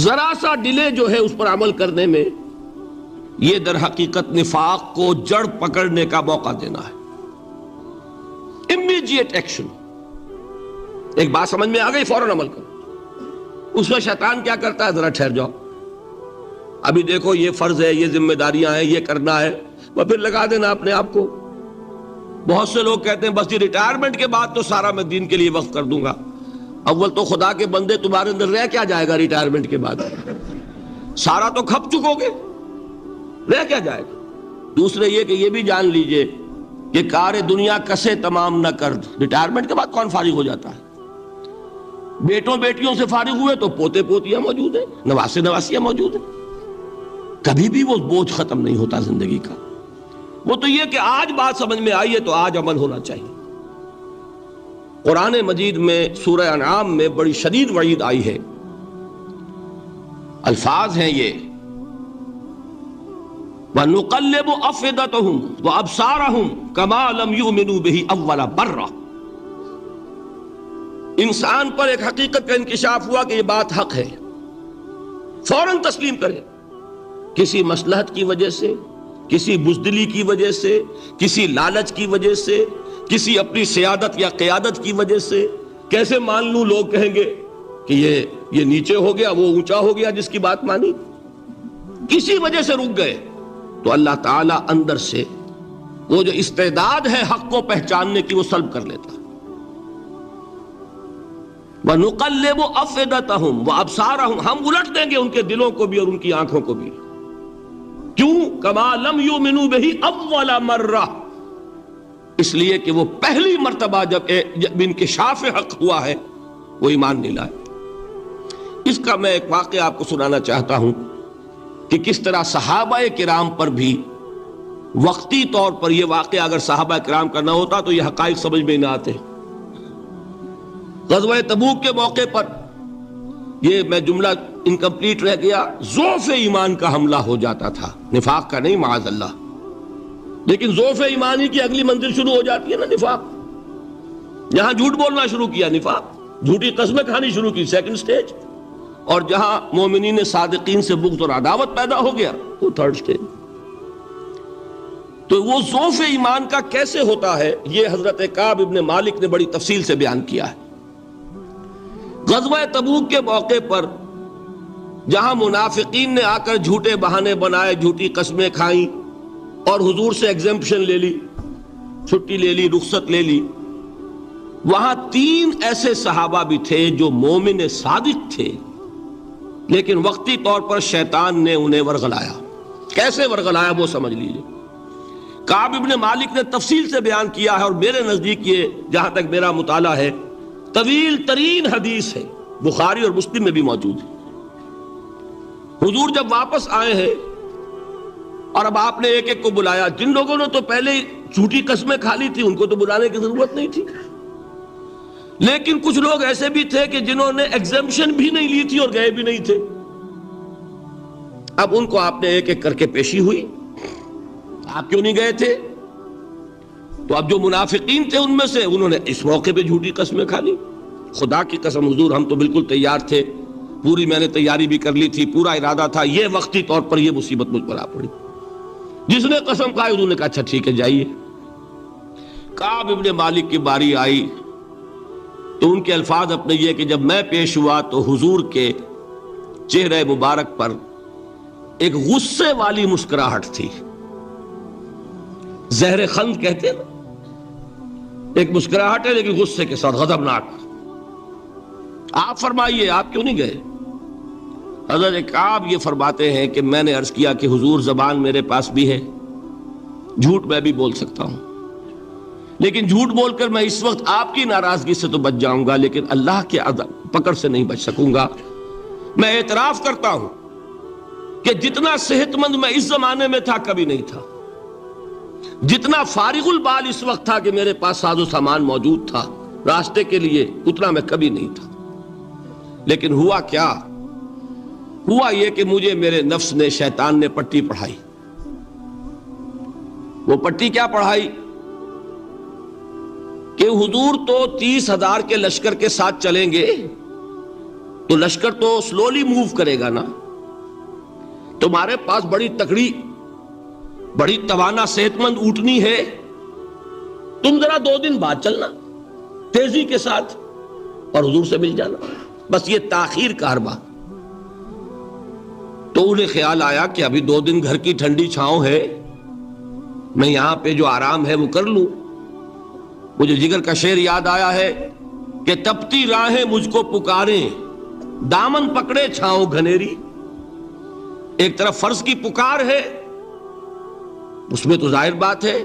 ذرا سا ڈیلے جو ہے اس پر عمل کرنے میں، یہ در حقیقت نفاق کو جڑ پکڑنے کا موقع دینا ہے۔ امیڈیٹ ایکشن، ایک بات سمجھ میں آ گئی، فوراً عمل کرو۔ اس میں شیطان کیا کرتا ہے؟ ذرا ٹھہر جاؤ، ابھی دیکھو یہ فرض ہے، یہ ذمہ داریاں ہیں، یہ کرنا ہے، وہ پھر لگا دینا اپنے آپ کو۔ بہت سے لوگ کہتے ہیں بس یہ ریٹائرمنٹ کے بعد تو سارا میں دین کے لیے وقف کر دوں گا۔ اول تو خدا کے بندے تمہارے اندر رہ کیا جائے گا ریٹائرمنٹ کے بعد؟ سارا تو کھپ چکو گے، رہ کیا جائے گا؟ دوسرے یہ کہ یہ بھی جان لیجئے کہ کار دنیا کسے تمام نہ کر، ریٹائرمنٹ کے بعد کون فارغ ہو جاتا ہے؟ بیٹوں بیٹیوں سے فارغ ہوئے تو پوتے پوتیاں موجود ہیں، نواسے نواسیاں موجود ہیں، کبھی بھی وہ بوجھ ختم نہیں ہوتا زندگی کا۔ وہ تو یہ کہ آج بات سمجھ میں آئی ہے تو آج عمل ہونا چاہیے۔ قرآن مجید میں سورہ انعام میں بڑی شدید وعید آئی ہے، الفاظ ہیں یہ، وَنُقَلِّبُ أَفْئِدَتَهُمْ وَأَبْصَارَهُمْ كَمَا لَمْ يُؤْمِنُوا بِهِ أَوَّلَ مَرَّةٍ۔ انسان پر ایک حقیقت کا انکشاف ہوا کہ یہ بات حق ہے، فوراً تسلیم کرے، کسی مصلحت کی وجہ سے، کسی بزدلی کی وجہ سے، کسی لالچ کی وجہ سے، کسی اپنی سیادت یا قیادت کی وجہ سے۔ کیسے مان لوں؟ لوگ کہیں گے کہ یہ نیچے ہو گیا، وہ اونچا ہو گیا جس کی بات مانی، کسی وجہ سے رک گئے، تو اللہ تعالیٰ اندر سے وہ جو استعداد ہے حق کو پہچاننے کی وہ سلب کر لیتا۔ وَنُقَلِّبُ أَفْئِدَتَهُمْ وَأَبْصَارَهُمْ، ہم الٹ دیں گے ان کے دلوں کو بھی اور ان کی آنکھوں کو بھی۔ کیوں؟ كَمَا لَمْ يُؤْمِنُوا بِهِ أَوَّلَ مَرَّةٍ، اس لیے کہ وہ پہلی مرتبہ جب انکشاف حق ہوا ہے وہ ایمان نہیں لائے۔ اس کا میں ایک واقعہ آپ کو سنانا چاہتا ہوں کہ کس طرح صحابہ کرام پر بھی وقتی طور پر یہ واقعہ اگر صحابہ کرام کا نہ ہوتا تو یہ حقائق سمجھ میں نہ آتے۔ غزوہ تبوک کے موقع پر یہ میں جملہ انکمپلیٹ رہ گیا، ضعف ایمان کا حملہ ہو جاتا تھا، نفاق کا نہیں معاذ اللہ، لیکن ضعف ایمانی کی اگلی منزل شروع ہو جاتی ہے نا، نفاق۔ جہاں جھوٹ بولنا شروع کیا نفاق، جھوٹی قسمیں کھانی شروع کی سیکنڈ سٹیج، اور جہاں مومنین صادقین سے بغض اور عداوت پیدا ہو گیا وہ تھرڈ سٹیج۔ تو وہ ضعف ایمان کا کیسے ہوتا ہے یہ حضرت کعب ابن مالک نے بڑی تفصیل سے بیان کیا ہے۔ غزوہ تبوک کے موقع پر جہاں منافقین نے آ کر جھوٹے بہانے بنائے، جھوٹی قسمیں کھائیں اور حضور سے ایگزمپشن لے لی، چھٹی لے لی، رخصت لے لی، وہاں 3 ایسے صحابہ بھی تھے جو مومن صادق تھے، لیکن وقتی طور پر شیطان نے انہیں ورغلایا۔ کیسے ورغلایا وہ سمجھ لیجئے۔ کعب ابن مالک نے تفصیل سے بیان کیا ہے، اور میرے نزدیک یہ جہاں تک میرا مطالعہ ہے طویل ترین حدیث ہے، بخاری اور مسلم میں بھی موجود ہے۔ حضور جب واپس آئے ہیں اور اب آپ نے ایک ایک کو بلایا، جن لوگوں نے تو پہلے جھوٹی قسمیں کھا لی تھی ان کو تو بلانے کی ضرورت نہیں تھی، لیکن کچھ لوگ ایسے بھی تھے کہ جنہوں نے ایگزمپشن بھی نہیں لی تھی اور گئے بھی نہیں تھے۔ اب ان کو آپ نے ایک ایک کر کے پیشی ہوئی، آپ کیوں نہیں گئے تھے؟ تو اب جو منافقین تھے ان میں سے انہوں نے اس موقع پہ جھوٹی قسمیں کھا لی۔ خدا کی قسم حضور ہم تو بالکل تیار تھے، پوری میں نے تیاری بھی کر لی تھی، پورا ارادہ تھا، یہ وقتی طور پر یہ مصیبت مجھ پر آ پڑی۔ جس نے قسم کھائی انہوں نے کہا اچھا ٹھیک ہے جائیے۔ کعب ابن مالک کی باری آئی تو ان کے الفاظ اپنے یہ کہ جب میں پیش ہوا تو حضور کے چہرے مبارک پر ایک غصے والی مسکراہٹ تھی، زہر خند کہتے ہیں نا، ایک مسکراہٹ ہے لیکن غصے کے ساتھ، غضبناک۔ آپ فرمائیے آپ کیوں نہیں گئے؟ حضرت کعب یہ فرماتے ہیں کہ میں نے عرض کیا کہ حضور زبان میرے پاس بھی ہے، جھوٹ میں بھی بول سکتا ہوں، لیکن جھوٹ بول کر میں اس وقت آپ کی ناراضگی سے تو بچ جاؤں گا لیکن اللہ کے پکڑ سے نہیں بچ سکوں گا۔ میں اعتراف کرتا ہوں کہ جتنا صحت مند میں اس زمانے میں تھا کبھی نہیں تھا، جتنا فارغ البال اس وقت تھا کہ میرے پاس ساز و سامان موجود تھا راستے کے لیے، اتنا میں کبھی نہیں تھا۔ لیکن ہوا کیا؟ ہوا یہ کہ مجھے میرے نفس نے، شیطان نے پٹی پڑھائی۔ وہ پٹی کیا پڑھائی کہ حضور تو 30,000 کے لشکر کے ساتھ چلیں گے، تو لشکر تو سلولی موو کرے گا نا. تمہارے پاس بڑی تکڑی بڑی توانا صحت مند اونٹنی ہے، تم ذرا 2 دن بعد چلنا تیزی کے ساتھ اور حضور سے مل جانا. بس یہ تاخیر کا حربہ. تو انہیں خیال آیا کہ ابھی 2 دن گھر کی ٹھنڈی چھاؤں ہے، میں یہاں پہ جو آرام ہے وہ کر لوں. مجھے جگر کا شعر یاد آیا ہے کہ تپتی راہیں مجھ کو پکاریں، دامن پکڑے چھاؤں گھنیری. ایک طرف فرض کی پکار ہے، اس میں تو ظاہر بات ہے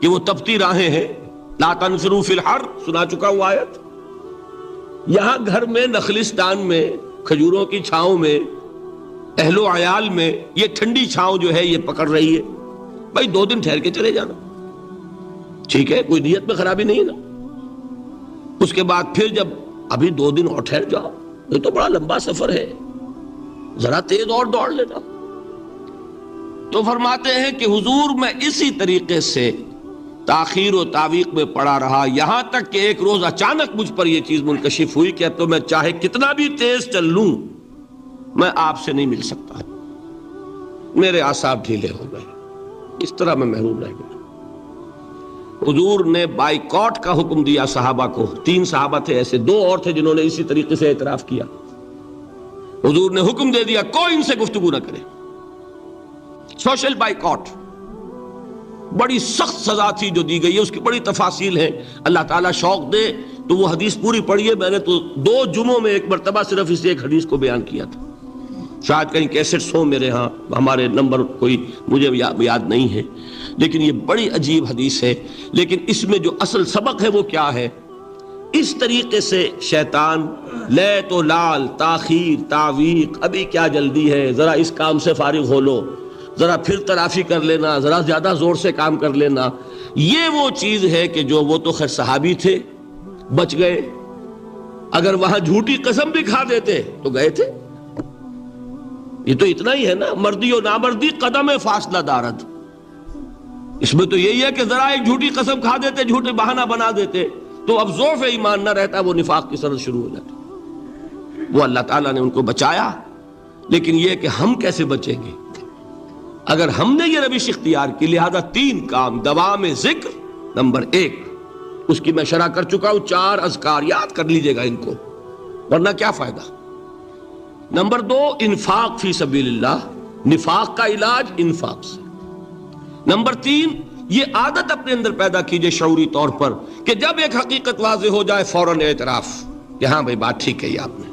کہ وہ تپتی راہیں ہیں. لا تنفروا فی الحر سنا چکا ہوا آیت. یہاں گھر میں نخلستان میں کھجوروں کی چھاؤں میں اہل و عیال میں یہ ٹھنڈی چھاؤں جو ہے یہ پکڑ رہی ہے. بھائی 2 دن ٹھہر کے چلے جانا، ٹھیک ہے، کوئی نیت میں خرابی نہیں ہے نا. اس کے بعد پھر جب ابھی 2 دن اور ٹھہر جاؤ، یہ تو بڑا لمبا سفر ہے، ذرا تیز اور دوڑ لینا. تو فرماتے ہیں کہ حضور میں اسی طریقے سے تاخیر و تعویق میں پڑا رہا، یہاں تک کہ ایک روز اچانک مجھ پر یہ چیز منکشف ہوئی کہ اب تو میں چاہے کتنا بھی تیز چل لوں میں آپ سے نہیں مل سکتا. میرے اعصاب ڈھیلے ہو گئے، اس طرح میں محروم رہ گیا. حضور نے بائیکاٹ کا حکم دیا صحابہ کو. 3 صحابہ تھے ایسے، 2 اور تھے جنہوں نے اسی طریقے سے اعتراف کیا. حضور نے حکم دے دیا کوئی ان سے گفتگو نہ کرے. سوشل بائیکاٹ بڑی سخت سزا تھی جو دی گئی ہے، اس کی بڑی تفاصیل ہیں. اللہ تعالیٰ شوق دے تو وہ حدیث پوری پڑھیے. میں نے تو 2 جمعوں میں ایک مرتبہ صرف اس ایک حدیث کو بیان کیا تھا. شاید کہیں کیسٹس ہوں میرے ہاں، ہمارے نمبر کوئی مجھے یاد نہیں ہے، لیکن یہ بڑی عجیب حدیث ہے. لیکن اس میں جو اصل سبق ہے وہ کیا ہے؟ اس طریقے سے شیطان لے تو لال، تاخیر، تعویق، ابھی کیا جلدی ہے، ذرا اس کام سے فارغ ہو لو، ذرا پھر ترافی کر لینا، ذرا زیادہ زور سے کام کر لینا. یہ وہ چیز ہے کہ جو وہ تو خیر صحابی تھے، بچ گئے. اگر وہاں جھوٹی قسم بھی کھا دیتے تو گئے تھے. یہ تو اتنا ہی ہے نا، مردی و نامردی قدم فاصلہ دارد. اس میں تو یہی ہے کہ ذرا ایک جھوٹی قسم کھا دیتے، جھوٹے بہانہ بنا دیتے تو اب ضعف ایمان نہ رہتا، وہ نفاق کی سرد شروع ہو جاتی. وہ اللہ تعالیٰ نے ان کو بچایا. لیکن یہ کہ ہم کیسے بچیں گے اگر ہم نے یہ روش اختیار کی؟ لہذا 3 کام. دوام ذکر نمبر 1، اس کی میں شرح کر چکا ہوں. 4 اذکار یاد کر لیجئے گا ان کو، ورنہ کیا فائدہ. نمبر 2، انفاق فی سبیل اللہ، نفاق کا علاج انفاق سے. نمبر 3، یہ عادت اپنے اندر پیدا کیجئے شعوری طور پر کہ جب ایک حقیقت واضح ہو جائے فوراً اعتراف کہ ہاں بھائی بات ٹھیک کہی آپ نے.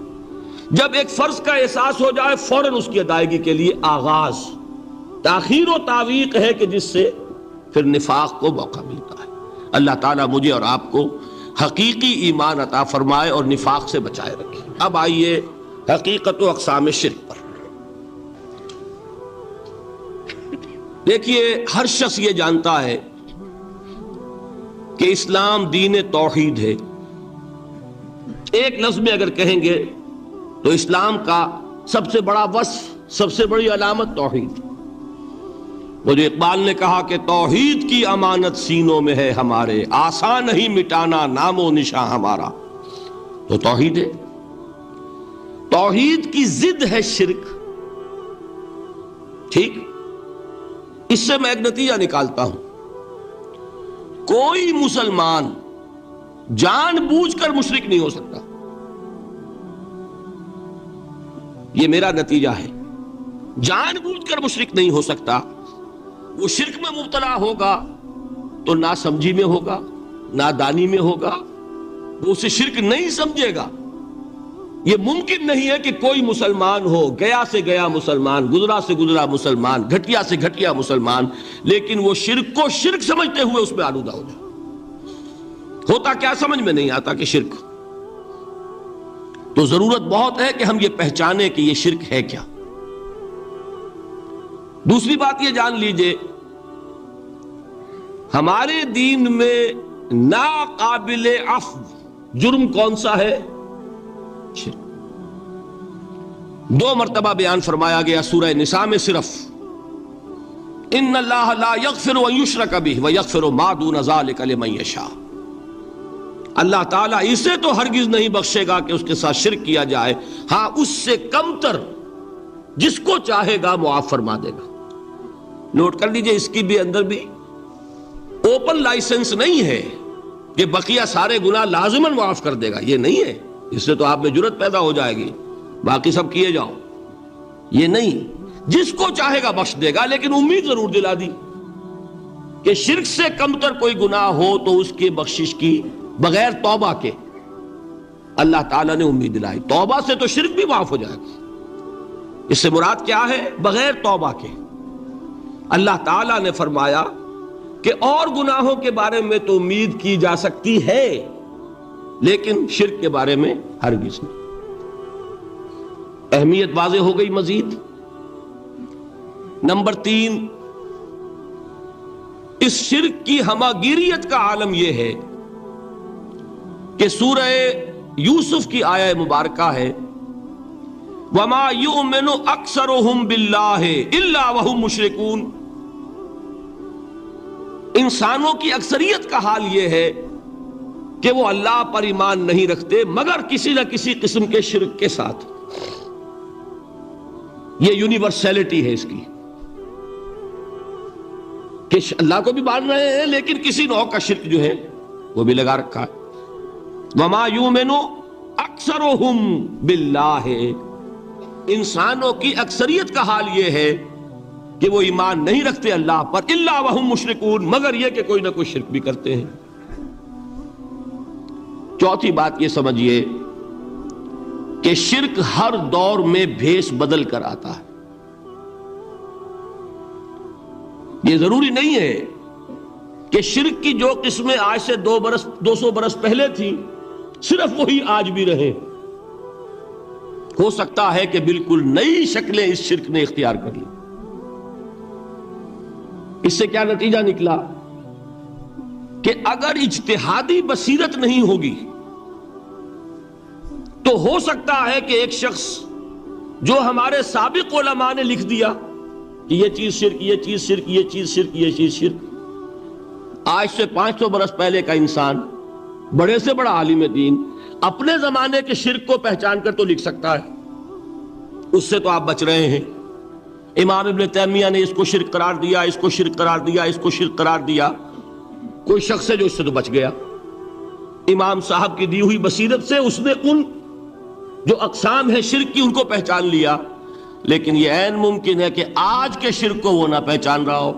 جب ایک فرض کا احساس ہو جائے فوراً اس کی ادائیگی کے لیے آغاز. تاخیر و تعویق ہے کہ جس سے پھر نفاق کو موقع ملتا ہے. اللہ تعالیٰ مجھے اور آپ کو حقیقی ایمان عطا فرمائے اور نفاق سے بچائے رکھے. اب آئیے حقیقت و اقسام شرک پر. دیکھیے، ہر شخص یہ جانتا ہے کہ اسلام دین توحید ہے. ایک لفظ میں اگر کہیں گے تو اسلام کا سب سے بڑا وصف، سب سے بڑی علامت توحید. مجھے اقبال نے کہا کہ توحید کی امانت سینوں میں ہے ہمارے، آسان نہیں مٹانا نام و نشاں ہمارا. تو توحید ہے. توحید کی ضد ہے شرک. ٹھیک، اس سے میں ایک نتیجہ نکالتا ہوں. کوئی مسلمان جان بوجھ کر مشرک نہیں ہو سکتا. یہ میرا نتیجہ ہے. جان بوجھ کر مشرک نہیں ہو سکتا. وہ شرک میں مبتلا ہوگا تو ناسمجھی میں ہوگا، نادانی میں ہوگا، وہ اسے شرک نہیں سمجھے گا. یہ ممکن نہیں ہے کہ کوئی مسلمان ہو، گیا سے گیا مسلمان، گزرا سے گزرا مسلمان، گھٹیا سے گھٹیا مسلمان، لیکن وہ شرک کو شرک سمجھتے ہوئے اس میں آلودہ ہو جائے. ہوتا کیا سمجھ میں نہیں آتا کہ شرک. تو ضرورت بہت ہے کہ ہم یہ پہچانیں کہ یہ شرک ہے کیا. دوسری بات یہ جان لیجئے، ہمارے دین میں ناقابل عفو جرم کون سا ہے؟ شرک. 2 مرتبہ بیان فرمایا گیا سورہ نساء میں صرف، ان اللہ لا یغفر ان یشرک بہ ویغفر ما دون ذلک لمن یشاء. اللہ تعالیٰ اسے تو ہرگز نہیں بخشے گا کہ اس کے ساتھ شرک کیا جائے، ہاں اس سے کم تر جس کو چاہے گا معاف فرما دے گا۔ نوٹ کر لیجئے، اس کی بھی اندر بھی اوپن لائسنس نہیں ہے کہ بقیہ سارے گناہ لازماً معاف کر دے گا، یہ نہیں ہے، اس سے تو آپ میں جرت پیدا ہو جائے گی باقی سب کیے جاؤ، یہ نہیں، جس کو چاہے گا بخش دے گا، لیکن امید ضرور دلا دی کہ شرک سے کم تر کوئی گناہ ہو تو اس کی بخشش کی بغیر توبہ کے اللہ تعالیٰ نے امید دلائی۔ توبہ سے تو شرک بھی معاف ہو جائے گا، اس سے مراد کیا ہے؟ بغیر توبہ کے۔ اللہ تعالیٰ نے فرمایا کہ اور گناہوں کے بارے میں تو امید کی جا سکتی ہے لیکن شرک کے بارے میں ہرگز نہیں۔ اہمیت واضح ہو گئی مزید۔ نمبر 3، اس شرک کی ہماگیریت کا عالم یہ ہے کہ سورہ یوسف کی آیہ مبارکہ ہے وَمَا يُؤْمِنُ أَكْثَرُهُمْ بِاللَّهِ إِلَّا وَهُمْ مُشْرِكُونَ۔ انسانوں کی اکثریت کا حال یہ ہے کہ وہ اللہ پر ایمان نہیں رکھتے مگر کسی نہ کسی قسم کے شرک کے ساتھ۔ یہ یونیورسلٹی ہے اس کی کہ اللہ کو بھی مان رہے ہیں لیکن کسی نوع کا شرک جو ہے وہ بھی لگا رکھا ہے۔ وَمَا يُؤْمِنُ أَكْثَرُهُمْ بِاللَّهِ، انسانوں کی اکثریت کا حال یہ ہے کہ وہ ایمان نہیں رکھتے اللہ پر، الا وہم مشرکون، مگر یہ کہ کوئی نہ کوئی شرک بھی کرتے ہیں۔ چوتھی بات یہ سمجھیے کہ شرک ہر دور میں بھیس بدل کر آتا ہے۔ یہ ضروری نہیں ہے کہ شرک کی جو قسمیں آج سے 200 برس پہلے تھیں صرف وہی آج بھی رہے۔ ہو سکتا ہے کہ بالکل نئی شکلیں اس شرک نے اختیار کر لی۔ اس سے کیا نتیجہ نکلا کہ اگر اجتہادی بصیرت نہیں ہوگی تو ہو سکتا ہے کہ ایک شخص جو ہمارے سابق علماء نے لکھ دیا کہ یہ چیز شرک، یہ چیز شرک، یہ چیز شرک، یہ چیز شرک، آج سے 500 برس پہلے کا انسان بڑے سے بڑا عالم دین اپنے زمانے کے شرک کو پہچان کر تو لکھ سکتا ہے، اس سے تو آپ بچ رہے ہیں۔ امام ابن تیمیہ نے اس کو شرک قرار دیا، اس کو شرک قرار دیا، اس کو شرک قرار دیا، کوئی شخص ہے جو اس سے تو بچ گیا۔ امام صاحب کی دی ہوئی بصیرت سے اس نے ان جو اقسام ہے شرک کی ان کو پہچان لیا، لیکن یہ عین ممکن ہے کہ آج کے شرک کو وہ نہ پہچان رہا ہو،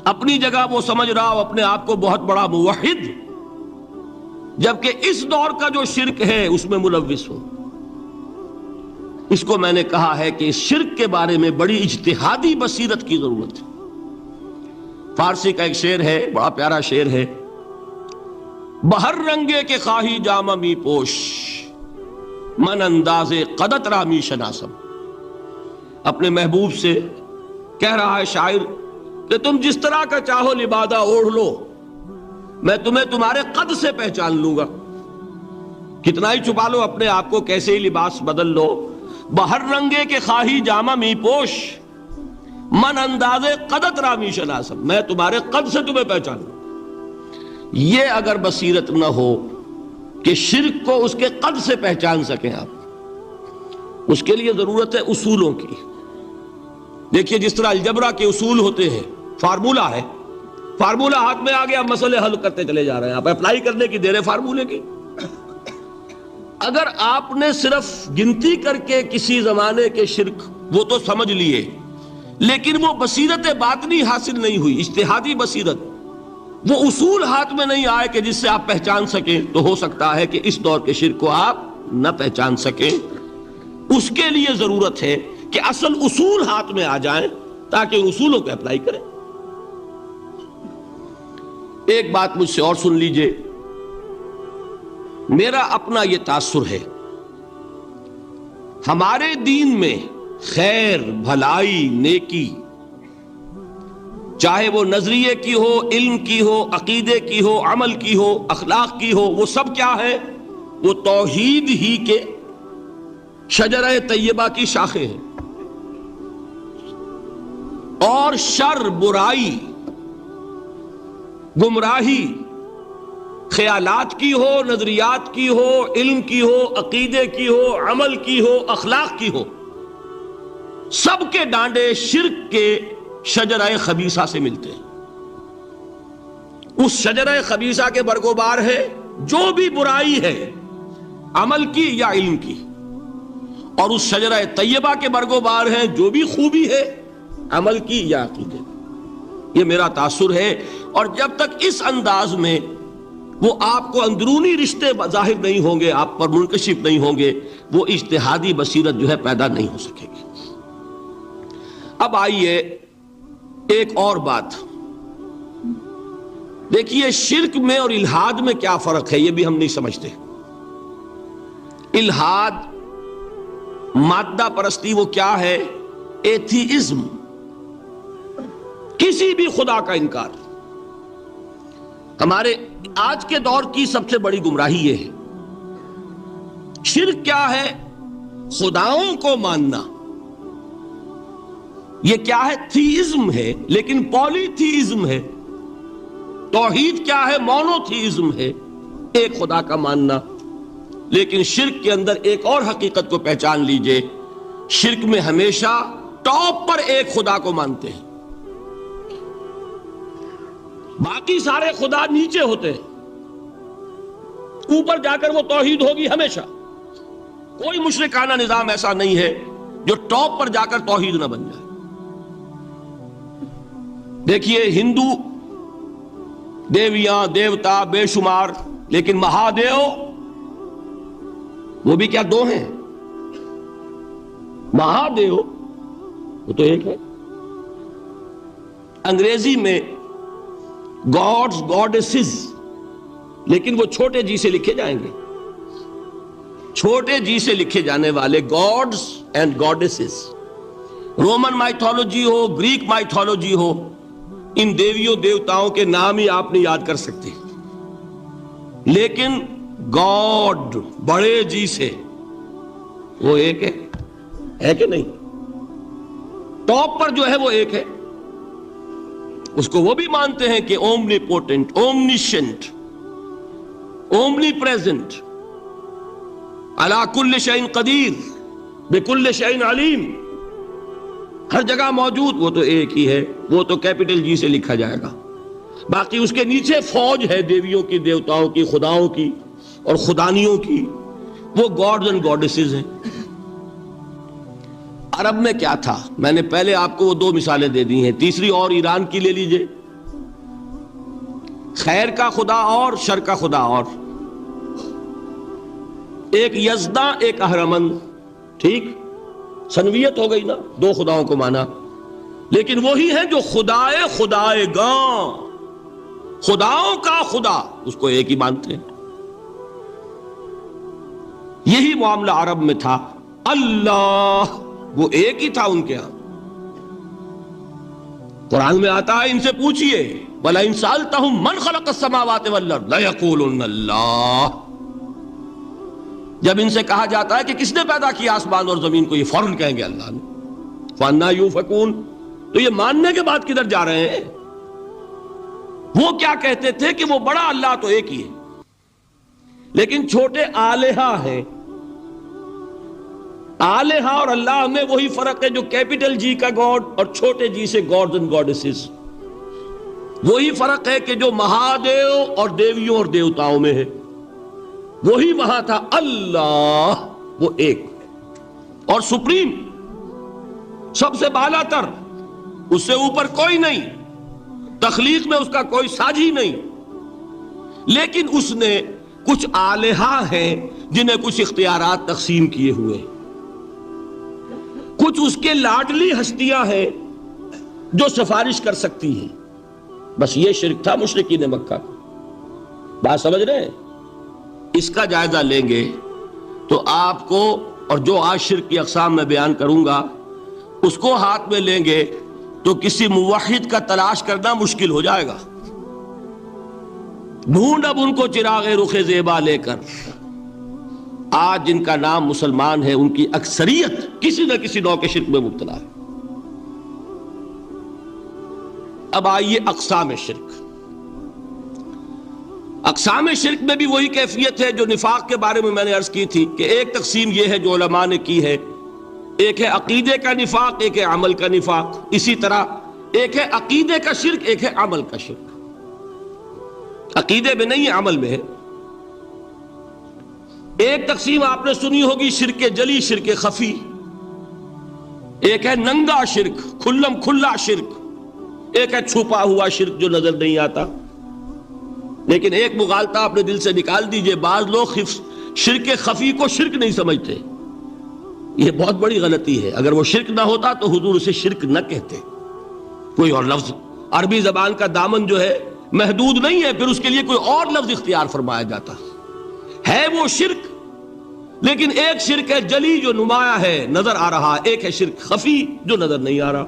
اپنی جگہ وہ سمجھ رہا ہو اپنے آپ کو بہت بڑا موحد، جبکہ اس دور کا جو شرک ہے اس میں ملوث ہو۔ اس کو میں نے کہا ہے کہ اس شرک کے بارے میں بڑی اجتہادی بصیرت کی ضرورت ہے۔ فارسی کا ایک شعر ہے، بڑا پیارا شعر ہے، بہر رنگے کے خواہی جامہ می پوش، من انداز قدت رامی شناسم۔ اپنے محبوب سے کہہ رہا ہے شاعر کہ تم جس طرح کا چاہو لبادہ اوڑھ لو، میں تمہیں تمہارے قد سے پہچان لوں گا، کتنا ہی چھپا لو اپنے آپ کو، کیسے ہی لباس بدل لو، بہر رنگے کے خواہی جامہ می پوش، من انداز قدت رامی شناسم، میں تمہارے قد سے تمہیں پہچان لوں۔ یہ اگر بصیرت نہ ہو کہ شرک کو اس کے قد سے پہچان سکیں آپ، اس کے لیے ضرورت ہے اصولوں کی۔ دیکھیے جس طرح الجبرا کے اصول ہوتے ہیں، فارمولہ ہے، فارمولہ ہاتھ میں آ گیا، مسئلے حل کرتے چلے جا رہے ہیں، آپ اپلائی کرنے کی دیر ہے فارمولے کی۔ اگر آپ نے صرف گنتی کر کے کسی زمانے کے شرک وہ تو سمجھ لیے، لیکن وہ بصیرت باطنی حاصل نہیں ہوئی، اجتہادی بصیرت، وہ اصول ہاتھ میں نہیں آئے کہ جس سے آپ پہچان سکیں، تو ہو سکتا ہے کہ اس دور کے شرک کو آپ نہ پہچان سکیں۔ اس کے لیے ضرورت ہے کہ اصل اصول ہاتھ میں آ جائیں تاکہ ان اصولوں کو اپلائی کریں۔ ایک بات مجھ سے اور سن لیجئے، میرا اپنا یہ تاثر ہے، ہمارے دین میں خیر، بھلائی، نیکی، چاہے وہ نظریے کی ہو، علم کی ہو، عقیدے کی ہو، عمل کی ہو، اخلاق کی ہو، وہ سب کیا ہے؟ وہ توحید ہی کے شجرہ طیبہ کی شاخیں ہیں۔ اور شر، برائی، گمراہی، خیالات کی ہو، نظریات کی ہو، علم کی ہو، عقیدے کی ہو، عمل کی ہو، اخلاق کی ہو، سب کے ڈانڈے شرک کے شجرہ خبیثہ سے ملتے ہیں۔ اس شجرہ خبیثہ کے برگوبار ہے جو بھی برائی ہے عمل کی یا علم کی، اور اس شجرہ طیبہ کے برگوبار ہیں جو بھی خوبی ہے عمل کی یا عقیدے کی۔ یہ میرا تاثر ہے، اور جب تک اس انداز میں وہ آپ کو اندرونی رشتے ظاہر نہیں ہوں گے، آپ پر منکشف نہیں ہوں گے، وہ اجتہادی بصیرت جو ہے پیدا نہیں ہو سکے گی۔ اب آئیے ایک اور بات دیکھیے، شرک میں اور الحاد میں کیا فرق ہے یہ بھی ہم نہیں سمجھتے۔ الحاد مادہ پرستی وہ کیا ہے؟ ایتھیزم، کسی بھی خدا کا انکار۔ ہمارے آج کے دور کی سب سے بڑی گمراہی یہ ہے۔ شرک کیا ہے؟ خداؤں کو ماننا۔ یہ کیا ہے؟ تھیزم ہے، لیکن پولی تھیزم ہے۔ توحید کیا ہے؟ مونو تھیزم ہے، ایک خدا کا ماننا۔ لیکن شرک کے اندر ایک اور حقیقت کو پہچان لیجئے، شرک میں ہمیشہ ٹاپ پر ایک خدا کو مانتے ہیں، باقی سارے خدا نیچے ہوتے ہیں، اوپر جا کر وہ توحید ہوگی ہمیشہ۔ کوئی مشرکانہ نظام ایسا نہیں ہے جو ٹاپ پر جا کر توحید نہ بن جائے۔ دیکھیے، ہندو دیویاں دیوتا بے شمار، لیکن مہادیو وہ بھی کیا دو ہیں؟ مہادیو وہ تو ایک ہے۔ انگریزی میں گاڈز گاڈیسز، لیکن وہ چھوٹے جی سے لکھے جائیں گے، چھوٹے جی سے لکھے جانے والے gods and goddesses. Roman mythology ہو، گریک مائتھولوجی ہو، ان دیویوں دیوتاؤں کے نام ہی آپ نہیں یاد کر سکتے، لیکن گاڈ بڑے جی سے وہ ایک ہے کہ نہیں؟ ٹاپ پر جو ہے وہ ایک ہے، اس کو وہ بھی مانتے ہیں کہ اومنی پوٹنٹ، اومنیشنٹ، اومنی پریزنٹ، علی کل شیء قدیر، بکل شیء علیم، ہر جگہ موجود، وہ تو ایک ہی ہے، وہ تو کیپٹل جی سے لکھا جائے گا۔ باقی اس کے نیچے فوج ہے دیویوں کی، دیوتاؤں کی، خداؤں کی اور خدانیوں کی، وہ گاڈز اینڈ گاڈیسز ہیں۔ عرب میں کیا تھا؟ میں نے پہلے آپ کو وہ دو مثالیں دے دی ہیں، تیسری اور ایران کی لے لیجئے۔ خیر کا خدا اور شر کا خدا اور، ایک یزداں ایک اہرمن، ٹھیک، سنویت ہو گئی نا، دو خداؤں کو مانا، لیکن وہی ہے جو خدائے خدائے گاں، خداؤں کا خدا، اس کو ایک ہی مانتے ہیں۔ یہی معاملہ عرب میں تھا، اللہ وہ ایک ہی تھا ان کے ہاں۔ قرآن میں آتا ہے، ان سے پوچھئے وَلَئِن سَأَلْتَهُم مَّنْ خَلَقَ السَّمَاوَاتِ وَالْأَرْضَ لَيَقُولُنَّ اللَّهُ، جب ان سے کہا جاتا ہے کہ کس نے پیدا کیا آسمان اور زمین کو، یہ فوراً کہیں گے اللہ نے۔ فَأَنَّىٰ يُؤْفَكُونَ، تو یہ ماننے کے بعد کدھر جا رہے ہیں؟ وہ کیا کہتے تھے کہ وہ بڑا اللہ تو ایک ہی ہے، لیکن چھوٹے آلہہ ہیں۔ آلہہ اور اللہ میں وہی فرق ہے جو کیپٹل جی کا گاڈ اور چھوٹے جی سے گاڈز اینڈ گاڈیسز، وہی فرق ہے کہ جو مہادیو اور دیویوں اور دیوتاؤں میں ہے، وہی وہاں تھا۔ اللہ وہ ایک اور سپریم، سب سے بالا تر، اس سے اوپر کوئی نہیں، تخلیق میں اس کا کوئی ساجی نہیں، لیکن اس نے کچھ آلہہ ہیں جنہیں کچھ اختیارات تقسیم کیے ہوئے، کچھ اس کے لاڈلی ہستیاں ہیں جو سفارش کر سکتی ہیں۔ بس یہ شرک تھا مشرکین مکہ کا۔ بات سمجھ رہے ہیں؟ اس کا جائزہ لیں گے تو آپ کو، اور جو آج شرک کی اقسام میں بیان کروں گا اس کو ہاتھ میں لیں گے تو کسی موحد کا تلاش کرنا مشکل ہو جائے گا۔ ڈھونڈ اب ان کو چراغ رخ زیبا لے کر، آج جن کا نام مسلمان ہے ان کی اکثریت کسی نہ کسی نوع کے شرک میں مبتلا ہے۔ اب آئیے اقسام شرک۔ اقسام شرک میں بھی وہی کیفیت ہے جو نفاق کے بارے میں نے عرض کی تھی کہ ایک تقسیم یہ ہے جو علماء نے کی ہے، ایک ہے عقیدے کا نفاق، ایک ہے عمل کا نفاق. اسی طرح ایک ہے عقیدے کا شرک، ایک ہے عمل کا شرک. عقیدے میں نہیں ہے، عمل میں ہے. ایک تقسیم آپ نے سنی ہوگی شرک جلی، شرک خفی. ایک ہے ننگا شرک، کھلم کھلا شرک. ایک ہے چھپا ہوا شرک جو نظر نہیں آتا. لیکن ایک مغالطہ اپنے دل سے نکال دیجئے، بعض لوگ شرک خفی کو شرک نہیں سمجھتے. یہ بہت بڑی غلطی ہے. اگر وہ شرک نہ ہوتا تو حضور اسے شرک نہ کہتے. کوئی اور لفظ، عربی زبان کا دامن جو ہے محدود نہیں ہے، پھر اس کے لیے کوئی اور لفظ اختیار فرمایا جاتا ہے. وہ شرک، لیکن ایک شرک ہے جلی جو نمایاں ہے، نظر آ رہا. ایک ہے شرک خفی جو نظر نہیں آ رہا.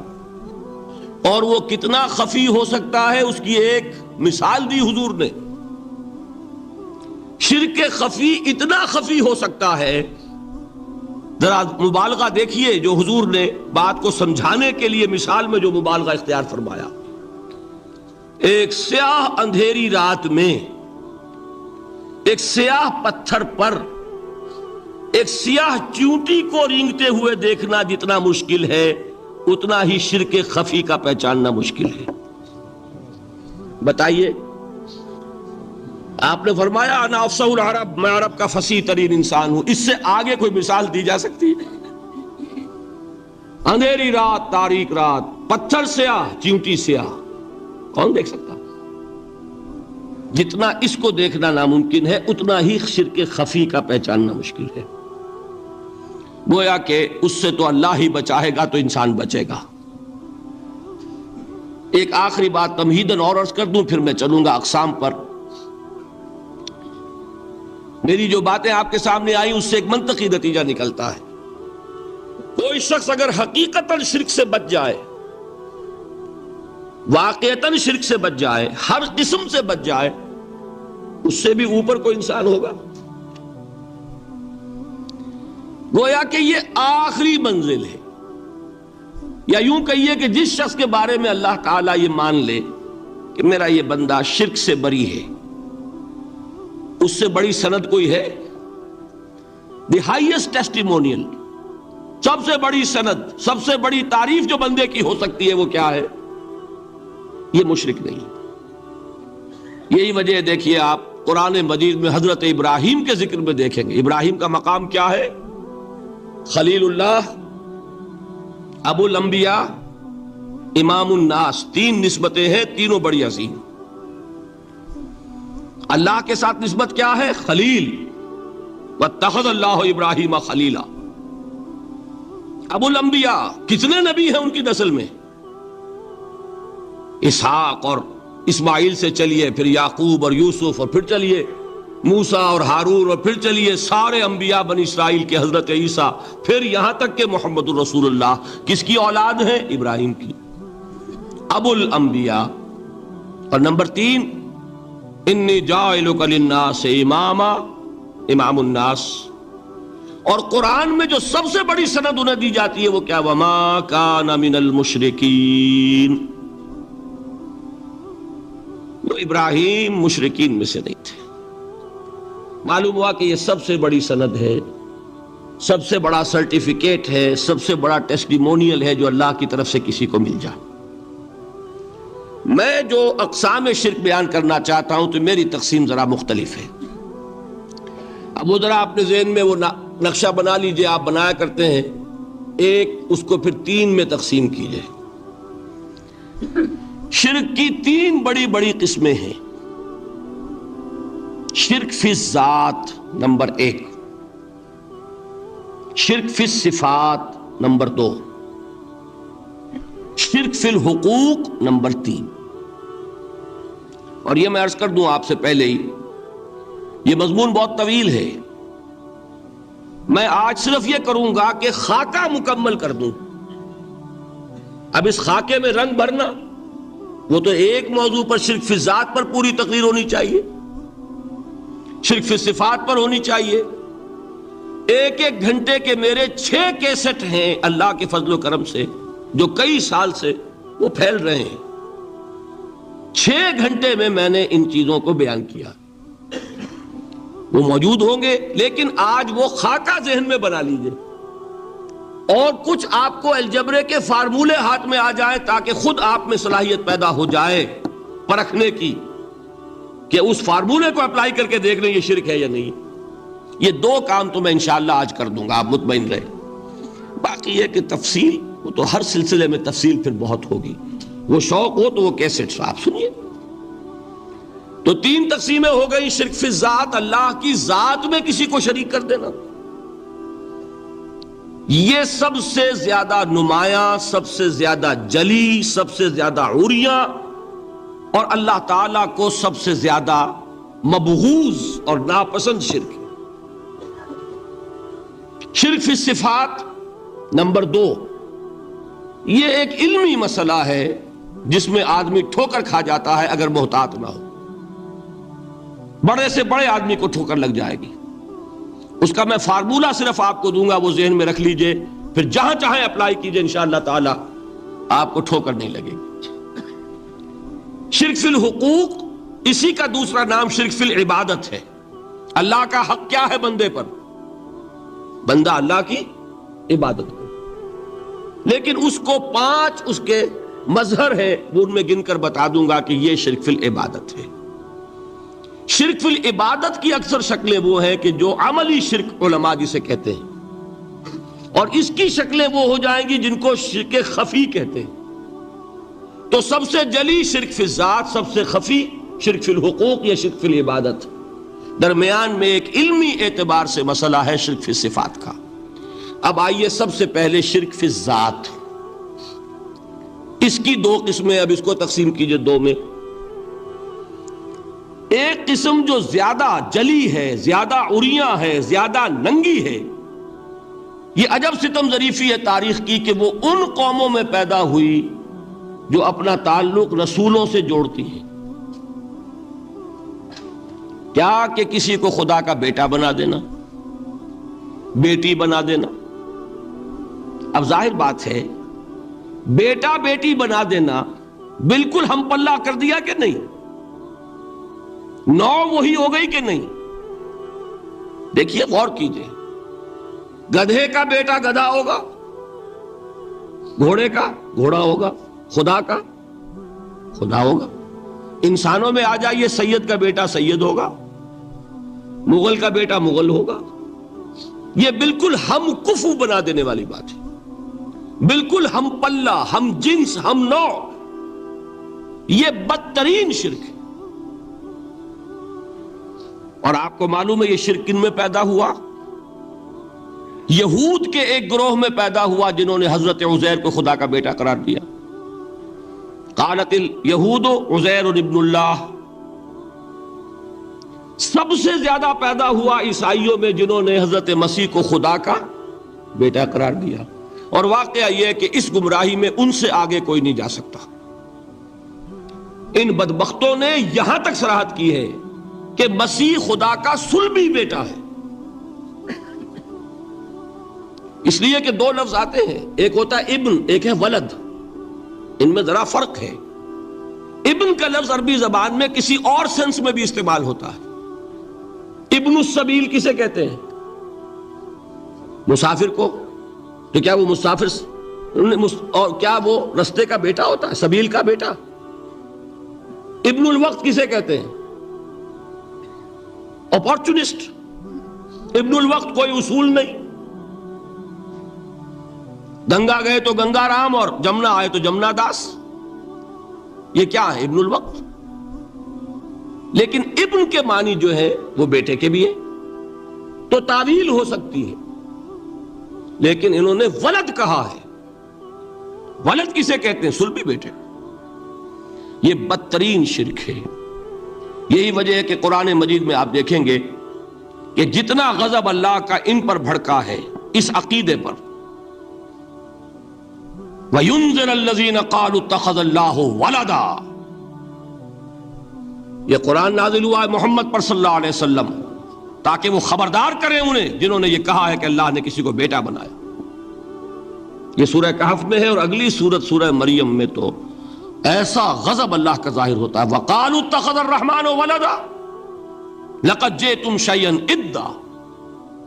اور وہ کتنا خفی ہو سکتا ہے اس کی ایک مثال دی حضور نے. شرک خفی اتنا خفی ہو سکتا ہے، ذرا مبالغہ دیکھیے جو حضور نے بات کو سمجھانے کے لیے مثال میں جو مبالغہ اختیار فرمایا. ایک سیاہ اندھیری رات میں ایک سیاہ پتھر پر ایک سیاہ چیونٹی کو رینگتے ہوئے دیکھنا جتنا مشکل ہے، اتنا ہی شرک خفی کا پہچاننا مشکل ہے. بتائیے، آپ نے فرمایا انا افصح العرب، میں عرب کا فصیح ترین انسان ہوں. اس سے آگے کوئی مثال دی جا سکتی ہے؟ اندھیری رات، تاریک رات، پتھر سیاہ، چیونٹی سیاہ، کون دیکھ سکتا؟ جتنا اس کو دیکھنا ناممکن ہے، اتنا ہی شرک خفی کا پہچاننا مشکل ہے. گویا کہ اس سے تو اللہ ہی بچائے گا تو انسان بچے گا. ایک آخری بات تمہیداً اور عرض کر دوں، پھر میں چلوں گا اقسام پر. میری جو باتیں آپ کے سامنے آئی اس سے ایک منطقی نتیجہ نکلتا ہے. کوئی شخص اگر حقیقتاً شرک سے بچ جائے، واقعتاً شرک سے بچ جائے، ہر قسم سے بچ جائے، اس سے بھی اوپر کوئی انسان ہوگا. گویا کہ یہ آخری منزل ہے. یا یوں کہیے کہ جس شخص کے بارے میں اللہ تعالیٰ یہ مان لے کہ میرا یہ بندہ شرک سے بری ہے، اس سے بڑی سند کوئی ہے؟ دی ہائیسٹ ٹیسٹیمونیل، سب سے بڑی سند، سب سے بڑی تعریف جو بندے کی ہو سکتی ہے وہ کیا ہے؟ یہ مشرک نہیں. یہی وجہ دیکھیے آپ قرآن مجید میں حضرت ابراہیم کے ذکر میں دیکھیں گے. ابراہیم کا مقام کیا ہے؟ خلیل اللہ، ابو الانبیاء، امام الناس. تین نسبتیں ہیں، تینوں بڑی عظیم. اللہ کے ساتھ نسبت کیا ہے؟ خلیل. واتخذ اللہ ابراہیم خلیلا. ابو الانبیاء، کتنے نبی ہیں ان کی نسل میں؟ اسحاق اور اسماعیل سے چلیے، پھر یعقوب اور یوسف، اور پھر چلیے موسیٰ اور ہارون، اور پھر چلیے سارے انبیاء بنی اسرائیل کے، حضرت عیسیٰ، پھر یہاں تک کہ محمد الرسول اللہ. کس کی اولاد ہیں؟ ابراہیم کی. ابو الانبیاء. اور نمبر 3، انی جاعلک للناس اماما، امام الناس. اور قرآن میں جو سب سے بڑی سند انہیں دی جاتی ہے وہ کیا؟ وما کان من المشرکین. وہ ابراہیم مشرکین میں سے نہیں تھے. معلوم ہوا کہ یہ سب سے بڑی سند ہے، سب سے بڑا سرٹیفکیٹ ہے، سب سے بڑا ٹیسٹیمونیل ہے جو اللہ کی طرف سے کسی کو مل جائے. میں جو اقسام شرک بیان کرنا چاہتا ہوں تو میری تقسیم ذرا مختلف ہے. اب وہ ذرا اپنے ذہن میں وہ نقشہ بنا لیجئے، آپ بنایا کرتے ہیں ایک، اس کو پھر 3 میں تقسیم کیجئے. شرک کی 3 بڑی بڑی قسمیں ہیں. شرک فی الذات نمبر 1، شرک فی الصفات نمبر 2، شرک فی الحقوق نمبر 3. اور یہ میں عرض کر دوں آپ سے پہلے ہی، یہ مضمون بہت طویل ہے. میں آج صرف یہ کروں گا کہ خاکہ مکمل کر دوں. اب اس خاکے میں رنگ بھرنا، وہ تو ایک موضوع پر شرک فی الذات پر پوری تقریر ہونی چاہیے، شرک فی الصفات پر ہونی چاہیے. 1 گھنٹے کے میرے 6 کیسٹ ہیں اللہ کے فضل و کرم سے، جو کئی سال سے وہ پھیل رہے ہیں. 6 گھنٹے میں نے ان چیزوں کو بیان کیا. وہ موجود ہوں گے، لیکن آج وہ خاکہ ذہن میں بنا لیجئے، اور کچھ آپ کو الجبرے کے فارمولے ہاتھ میں آ جائیں تاکہ خود آپ میں صلاحیت پیدا ہو جائے پرکھنے کی کہ اس فارمولے کو اپلائی کر کے دیکھ لیں یہ شرک ہے یا نہیں۔ یہ دو کام تو میں انشاءاللہ آج کر دوں گا، آپ مطمئن رہے۔ باقی یہ کہ تفصیل وہ تو ہر سلسلے میں تفصیل پھر بہت ہوگی، وہ شوق ہو تو وہ کیسٹس آپ سنیے۔ تو تین تقسیمیں ہو گئی، شرک فی الذات، اللہ کی ذات میں کسی کو شریک کر دینا، یہ سب سے زیادہ نمایاں، سب سے زیادہ جلی، سب سے زیادہ عریاں، اور اللہ تعالیٰ کو سب سے زیادہ مبغوض اور ناپسند شرک ہے۔ شرک فی الصفات نمبر 2، یہ ایک علمی مسئلہ ہے جس میں آدمی ٹھوکر کھا جاتا ہے اگر محتاط نہ ہو، بڑے سے بڑے آدمی کو ٹھوکر لگ جائے گی۔ اس کا میں فارمولہ صرف آپ کو دوں گا، وہ ذہن میں رکھ لیجئے، پھر جہاں چاہیں اپلائی کیجئے، انشاءاللہ تعالی آپ کو ٹھوکر نہیں لگے گی۔ شرک فی الحقوق، اسی کا دوسرا نام شرک فی العبادت ہے۔ اللہ کا حق کیا ہے بندے پر؟ بندہ اللہ کی عبادت کرے، لیکن اس کو 5 اس کے مظہر ہیں، وہ ان میں گن کر بتا دوں گا کہ یہ شرک فی العبادت ہے۔ شرک فی العبادت کی اکثر شکلیں وہ ہیں کہ جو عملی شرک علماء جسے کہتے ہیں، اور اس کی شکلیں وہ ہو جائیں گی جن کو شرک خفی کہتے ہیں۔ تو سب سے جلی شرک فی الذات، سب سے خفی شرک فی الحقوق یا شرک فی العبادت، درمیان میں ایک علمی اعتبار سے مسئلہ ہے شرک فی الصفات کا۔ اب آئیے سب سے پہلے شرک فی الذات، اس کی 2 قسمیں، اب اس کو تقسیم کیجئے 2 میں۔ ایک قسم جو زیادہ جلی ہے، زیادہ عریاں ہے، زیادہ ننگی ہے، یہ عجب ستم ظریفی ہے تاریخ کی کہ وہ ان قوموں میں پیدا ہوئی جو اپنا تعلق رسولوں سے جوڑتی ہیں۔ کیا کہ کسی کو خدا کا بیٹا بنا دینا، بیٹی بنا دینا۔ اب ظاہر بات ہے، بیٹا بیٹی بنا دینا بالکل ہم پلہ کر دیا کہ نہیں؟ نو وہی ہو گئی کہ نہیں؟ دیکھیے، غور کیجئے، گدھے کا بیٹا گدھا ہوگا، گھوڑے کا گھوڑا ہوگا، خدا کا خدا ہوگا۔ انسانوں میں آ جائیے، سید کا بیٹا سید ہوگا، مغل کا بیٹا مغل ہوگا۔ یہ بالکل ہم کفو بنا دینے والی بات ہے، بالکل ہم پلہ، ہم جنس، ہم نوع۔ یہ بدترین شرک ہے، اور آپ کو معلوم ہے یہ شرک کن میں پیدا ہوا؟ یہود کے ایک گروہ میں پیدا ہوا جنہوں نے حضرت عزیر کو خدا کا بیٹا قرار دیا۔ قالت الیہود عزیر ابن اللہ۔ سب سے زیادہ پیدا ہوا عیسائیوں میں جنہوں نے حضرت مسیح کو خدا کا بیٹا قرار دیا، اور واقعہ یہ ہے کہ اس گمراہی میں ان سے آگے کوئی نہیں جا سکتا۔ ان بدبختوں نے یہاں تک صراحت کی ہے کہ مسیح خدا کا صلبی بیٹا ہے، اس لیے کہ 2 لفظ آتے ہیں، ایک ہوتا ہے ابن، ایک ہے ولد، ان میں ذرا فرق ہے۔ ابن کا لفظ عربی زبان میں کسی اور سینس میں بھی استعمال ہوتا ہے۔ ابن السبیل کسے کہتے ہیں؟ مسافر کو۔ تو کیا وہ مسافر اور کیا وہ رستے کا بیٹا ہوتا ہے، سبیل کا بیٹا؟ ابن الوقت کسے کہتے ہیں؟ اپارچونسٹ۔ ابن الوقت کوئی اصول نہیں، گنگا گئے تو گنگا رام اور جمنا آئے تو جمنا داس، یہ کیا ہے؟ ابن الوقت۔ لیکن ابن کے معنی جو ہے وہ بیٹے کے بھی ہے، تو تعویل ہو سکتی ہے، لیکن انہوں نے ولد کہا ہے۔ ولد کسے کہتے ہیں؟ صلبی بیٹے۔ یہ بدترین شرک ہے۔ یہی وجہ ہے کہ قرآن مجید میں آپ دیکھیں گے کہ جتنا غضب اللہ کا ان پر بھڑکا ہے اس عقیدے پر، وَيُنذِرَ الَّذِينَ قَالُوا اتَّخَذَ اللَّهُ وَلَدًا، یہ قرآن نازل ہوا ہے محمد پر صلی اللہ علیہ وسلم تاکہ وہ خبردار کریں انہیں جنہوں نے یہ کہا ہے کہ اللہ نے کسی کو بیٹا بنایا۔ یہ سورہ کہف میں ہے، اور اگلی سورت سورہ مریم میں تو ایسا غضب اللہ کا ظاہر ہوتا ہے، وَقَالُوا اتَّخَذَ الرَّحْمَنُ وَلَدًا، لقد جئتم شيئا ادا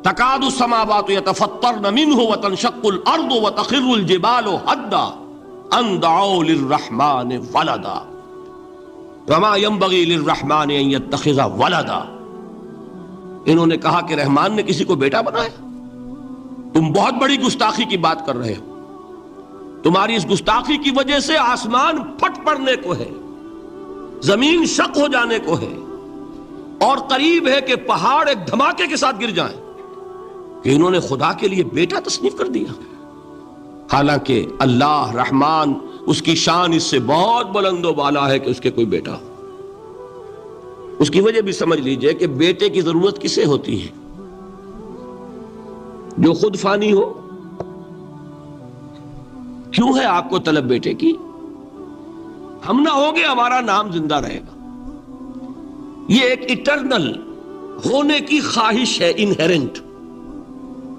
تكاد السماوات يتفطرن منه وتنشق الارض وتخر الجبال هدا ان دعوا للرحمن ولدا وما ينبغي للرحمن ان يتخذ ولدا. انہوں نے کہا کہ رحمان نے کسی کو بیٹا بنایا؟ تم بہت بڑی گستاخی کی بات کر رہے ہو. تمہاری اس گستاخی کی وجہ سے آسمان پھٹ پڑنے کو ہے، زمین شق ہو جانے کو ہے، اور قریب ہے کہ پہاڑ ایک دھماکے کے ساتھ گر جائیں، کہ انہوں نے خدا کے لیے بیٹا تصنیف کر دیا. حالانکہ اللہ رحمان، اس کی شان اس سے بہت بلند و بالا ہے کہ اس کے کوئی بیٹا ہو. اس کی وجہ بھی سمجھ لیجئے کہ بیٹے کی ضرورت کسے ہوتی ہے؟ جو خود فانی ہو. کیوں ہے آپ کو طلب بیٹے کی؟ ہم نہ ہوگے ہمارا نام زندہ رہے گا. یہ ایک اٹرنل ہونے کی خواہش ہے، انہیرنٹ.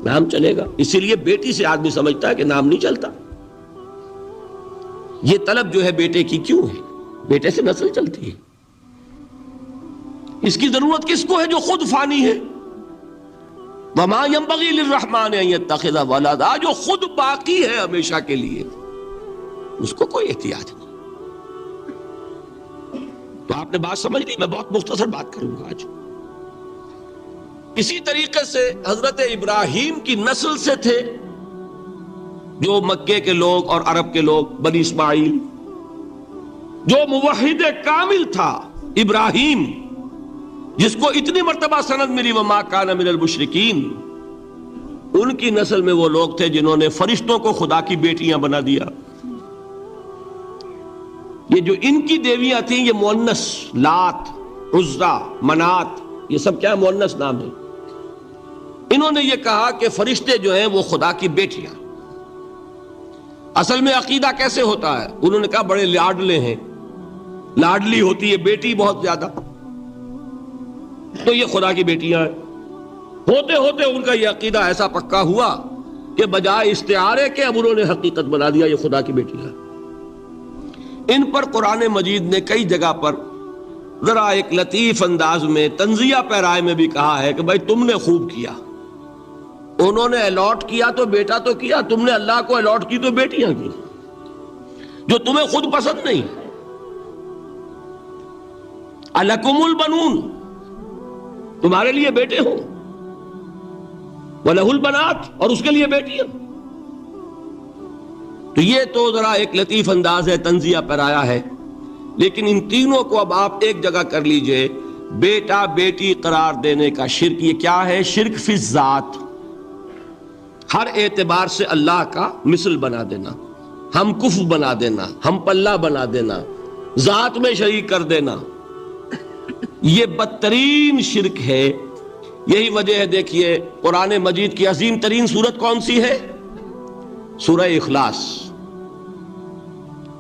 نام چلے گا، اسی لیے بیٹی سے آدمی سمجھتا ہے کہ نام نہیں چلتا. یہ طلب جو ہے بیٹے کی کیوں ہے؟ بیٹے سے نسل چلتی ہے. اس کی ضرورت کس کو ہے؟ جو خود فانی ہے. وما ينبغي للرحمن ان يتخذ ولدا، جو خود باقی ہے ہمیشہ کے لیے، اس کو کوئی احتیاج نہیں. تو آپ نے بات سمجھ لی. میں بہت مختصر بات کروں گا آج. اسی طریقے سے حضرت ابراہیم کی نسل سے تھے جو مکے کے لوگ اور عرب کے لوگ، بنی اسماعیل. جو موحد کامل تھا ابراہیم، جس کو اتنی مرتبہ سند ملی وما کان من المشرکین، ان کی نسل میں وہ لوگ تھے جنہوں نے فرشتوں کو خدا کی بیٹیاں بنا دیا. یہ جو ان کی دیویاں تھیں یہ مؤنث، لات، عزا، منات، یہ سب کیا مؤنث نام ہے. انہوں نے یہ کہا کہ فرشتے جو ہیں وہ خدا کی بیٹیاں. اصل میں عقیدہ کیسے ہوتا ہے؟ انہوں نے کہا بڑے لاڈلے ہیں، لاڈلی ہوتی ہے بیٹی بہت زیادہ، تو یہ خدا کی بیٹیاں ہیں. ہوتے ہوتے ان کا یہ عقیدہ ایسا پکا ہوا کہ بجائے استعارے کے اب انہوں نے حقیقت بنا دیا یہ خدا کی بیٹیاں. ان پر قرآن مجید نے کئی جگہ پر ذرا ایک لطیف انداز میں تنزیہ پیرائے میں بھی کہا ہے کہ بھائی تم نے خوب کیا. انہوں نے الاٹ کیا تو بیٹا تو کیا، تم نے اللہ کو الاٹ کی تو بیٹیاں کی، جو تمہیں خود پسند نہیں. الکم البنون، تمہارے لیے بیٹے ہوں، وَلَهُ الْبَنَاتُ، اور اس کے لیے بیٹیاں. تو یہ تو ذرا ایک لطیف انداز ہے، تنزیہ پیرایا ہے. لیکن ان تینوں کو اب آپ ایک جگہ کر لیجئے. بیٹا بیٹی قرار دینے کا شرک، یہ کیا ہے؟ شرک فی الذات، ہر اعتبار سے اللہ کا مثل بنا دینا، ہم کف بنا دینا، ہم پلہ بنا دینا، ذات میں شریک کر دینا. یہ بدترین شرک ہے. یہی وجہ ہے دیکھیے قرآن مجید کی عظیم ترین سورت کون سی ہے؟ سورہ اخلاص،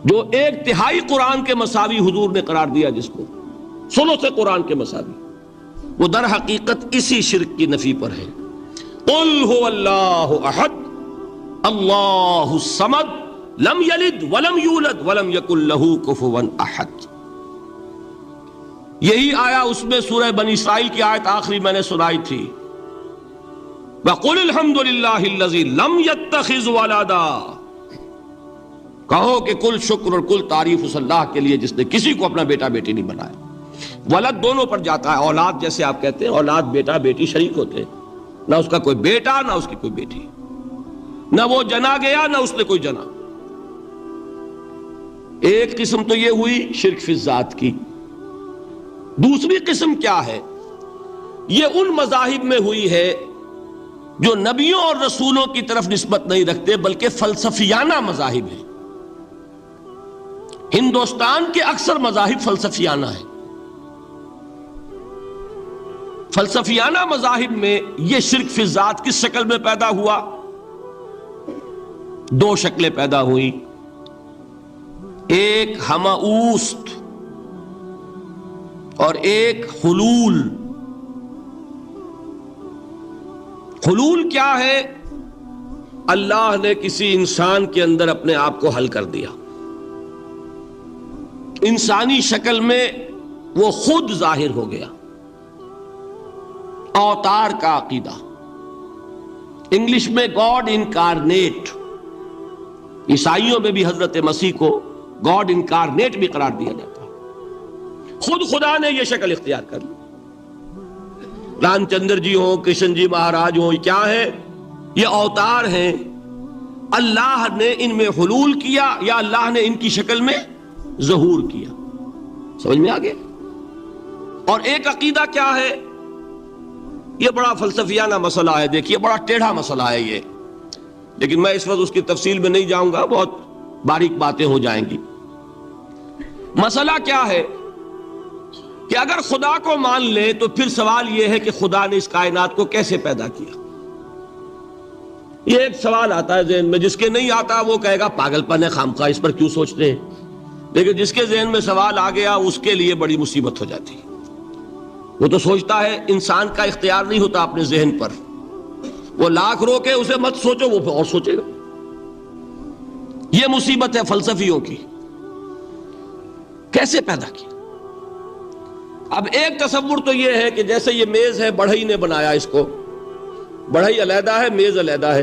جو ایک تہائی قرآن کے مساوی حضور نے قرار دیا، جس کو ثلث قرآن کے مساوی، وہ در حقیقت اسی شرک کی نفی پر ہے. قل هو اللہ احد اللہ الصمد لم یلد ولم یولد ولم یکن لہ کفوا احد. یہی آیا اس میں سورہ بنی اسرائیل کی آیت آخری میں نے سنائی تھی، وَقُلِ الْحَمْدُ لِلَّهِ الَّذِي لَمْ يَتَّخِذْ وَلَدًا. کہو کہ کل شکر اور کل تعریف اس اللہ کے لیے جس نے کسی کو اپنا بیٹا بیٹی نہیں بنایا. ولد دونوں پر جاتا ہے، اولاد جیسے آپ کہتے ہیں، اولاد بیٹا بیٹی شریک ہوتے ہیں، نہ اس کا کوئی بیٹا نہ اس کی کوئی بیٹی، نہ وہ جنا گیا نہ اس نے کوئی جنا. ایک قسم تو یہ ہوئی شرک فی الذات کی. دوسری قسم کیا ہے؟ یہ ان مذاہب میں ہوئی ہے جو نبیوں اور رسولوں کی طرف نسبت نہیں رکھتے بلکہ فلسفیانہ مذاہب ہیں. ہندوستان کے اکثر مذاہب فلسفیانہ ہیں. فلسفیانہ مذاہب میں یہ شرک فی الذات کس شکل میں پیدا ہوا؟ دو شکلیں پیدا ہوئیں. ایک ہماؤست اور ایک حلول. حلول کیا ہے؟ اللہ نے کسی انسان کے اندر اپنے آپ کو حل کر دیا، انسانی شکل میں وہ خود ظاہر ہو گیا. اوتار کا عقیدہ، انگلش میں گاڈ انکارنیٹ، عیسائیوں میں بھی حضرت مسیح کو گاڈ انکارنیٹ بھی قرار دیا جاتا ہے۔ خود خدا نے یہ شکل اختیار کر لی۔ رام چندر جی ہوں، کرشن جی مہاراج ہوں، کیا ہے؟ یہ اوتار ہیں، اللہ نے ان میں حلول کیا یا اللہ نے ان کی شکل میں ظہور کیا۔ سمجھ میں آگے؟ اور ایک عقیدہ کیا ہے؟ یہ بڑا فلسفیانہ مسئلہ ہے، دیکھیے بڑا ٹیڑھا مسئلہ ہے یہ، لیکن میں اس وقت اس کی تفصیل میں نہیں جاؤں گا، بہت باریک باتیں ہو جائیں گی۔ مسئلہ کیا ہے کہ اگر خدا کو مان لے تو پھر سوال یہ ہے کہ خدا نے اس کائنات کو کیسے پیدا کیا؟ یہ ایک سوال آتا ہے ذہن میں، جس کے نہیں آتا وہ کہے گا پاگل پن ہے، خامخواہ اس پر کیوں سوچتے ہیں، لیکن جس کے ذہن میں سوال آ گیا اس کے لیے بڑی مصیبت ہو جاتی ہے۔ وہ تو سوچتا ہے، انسان کا اختیار نہیں ہوتا اپنے ذہن پر، وہ لاکھ روکے اسے مت سوچو، وہ اور سوچے گا۔ یہ مصیبت ہے فلسفیوں کی، کیسے پیدا کیا؟ اب ایک تصور تو یہ ہے کہ جیسے یہ میز ہے، بڑھئی نے بنایا اس کو، بڑھئی علیحدہ ہے، میز علیحدہ ہے،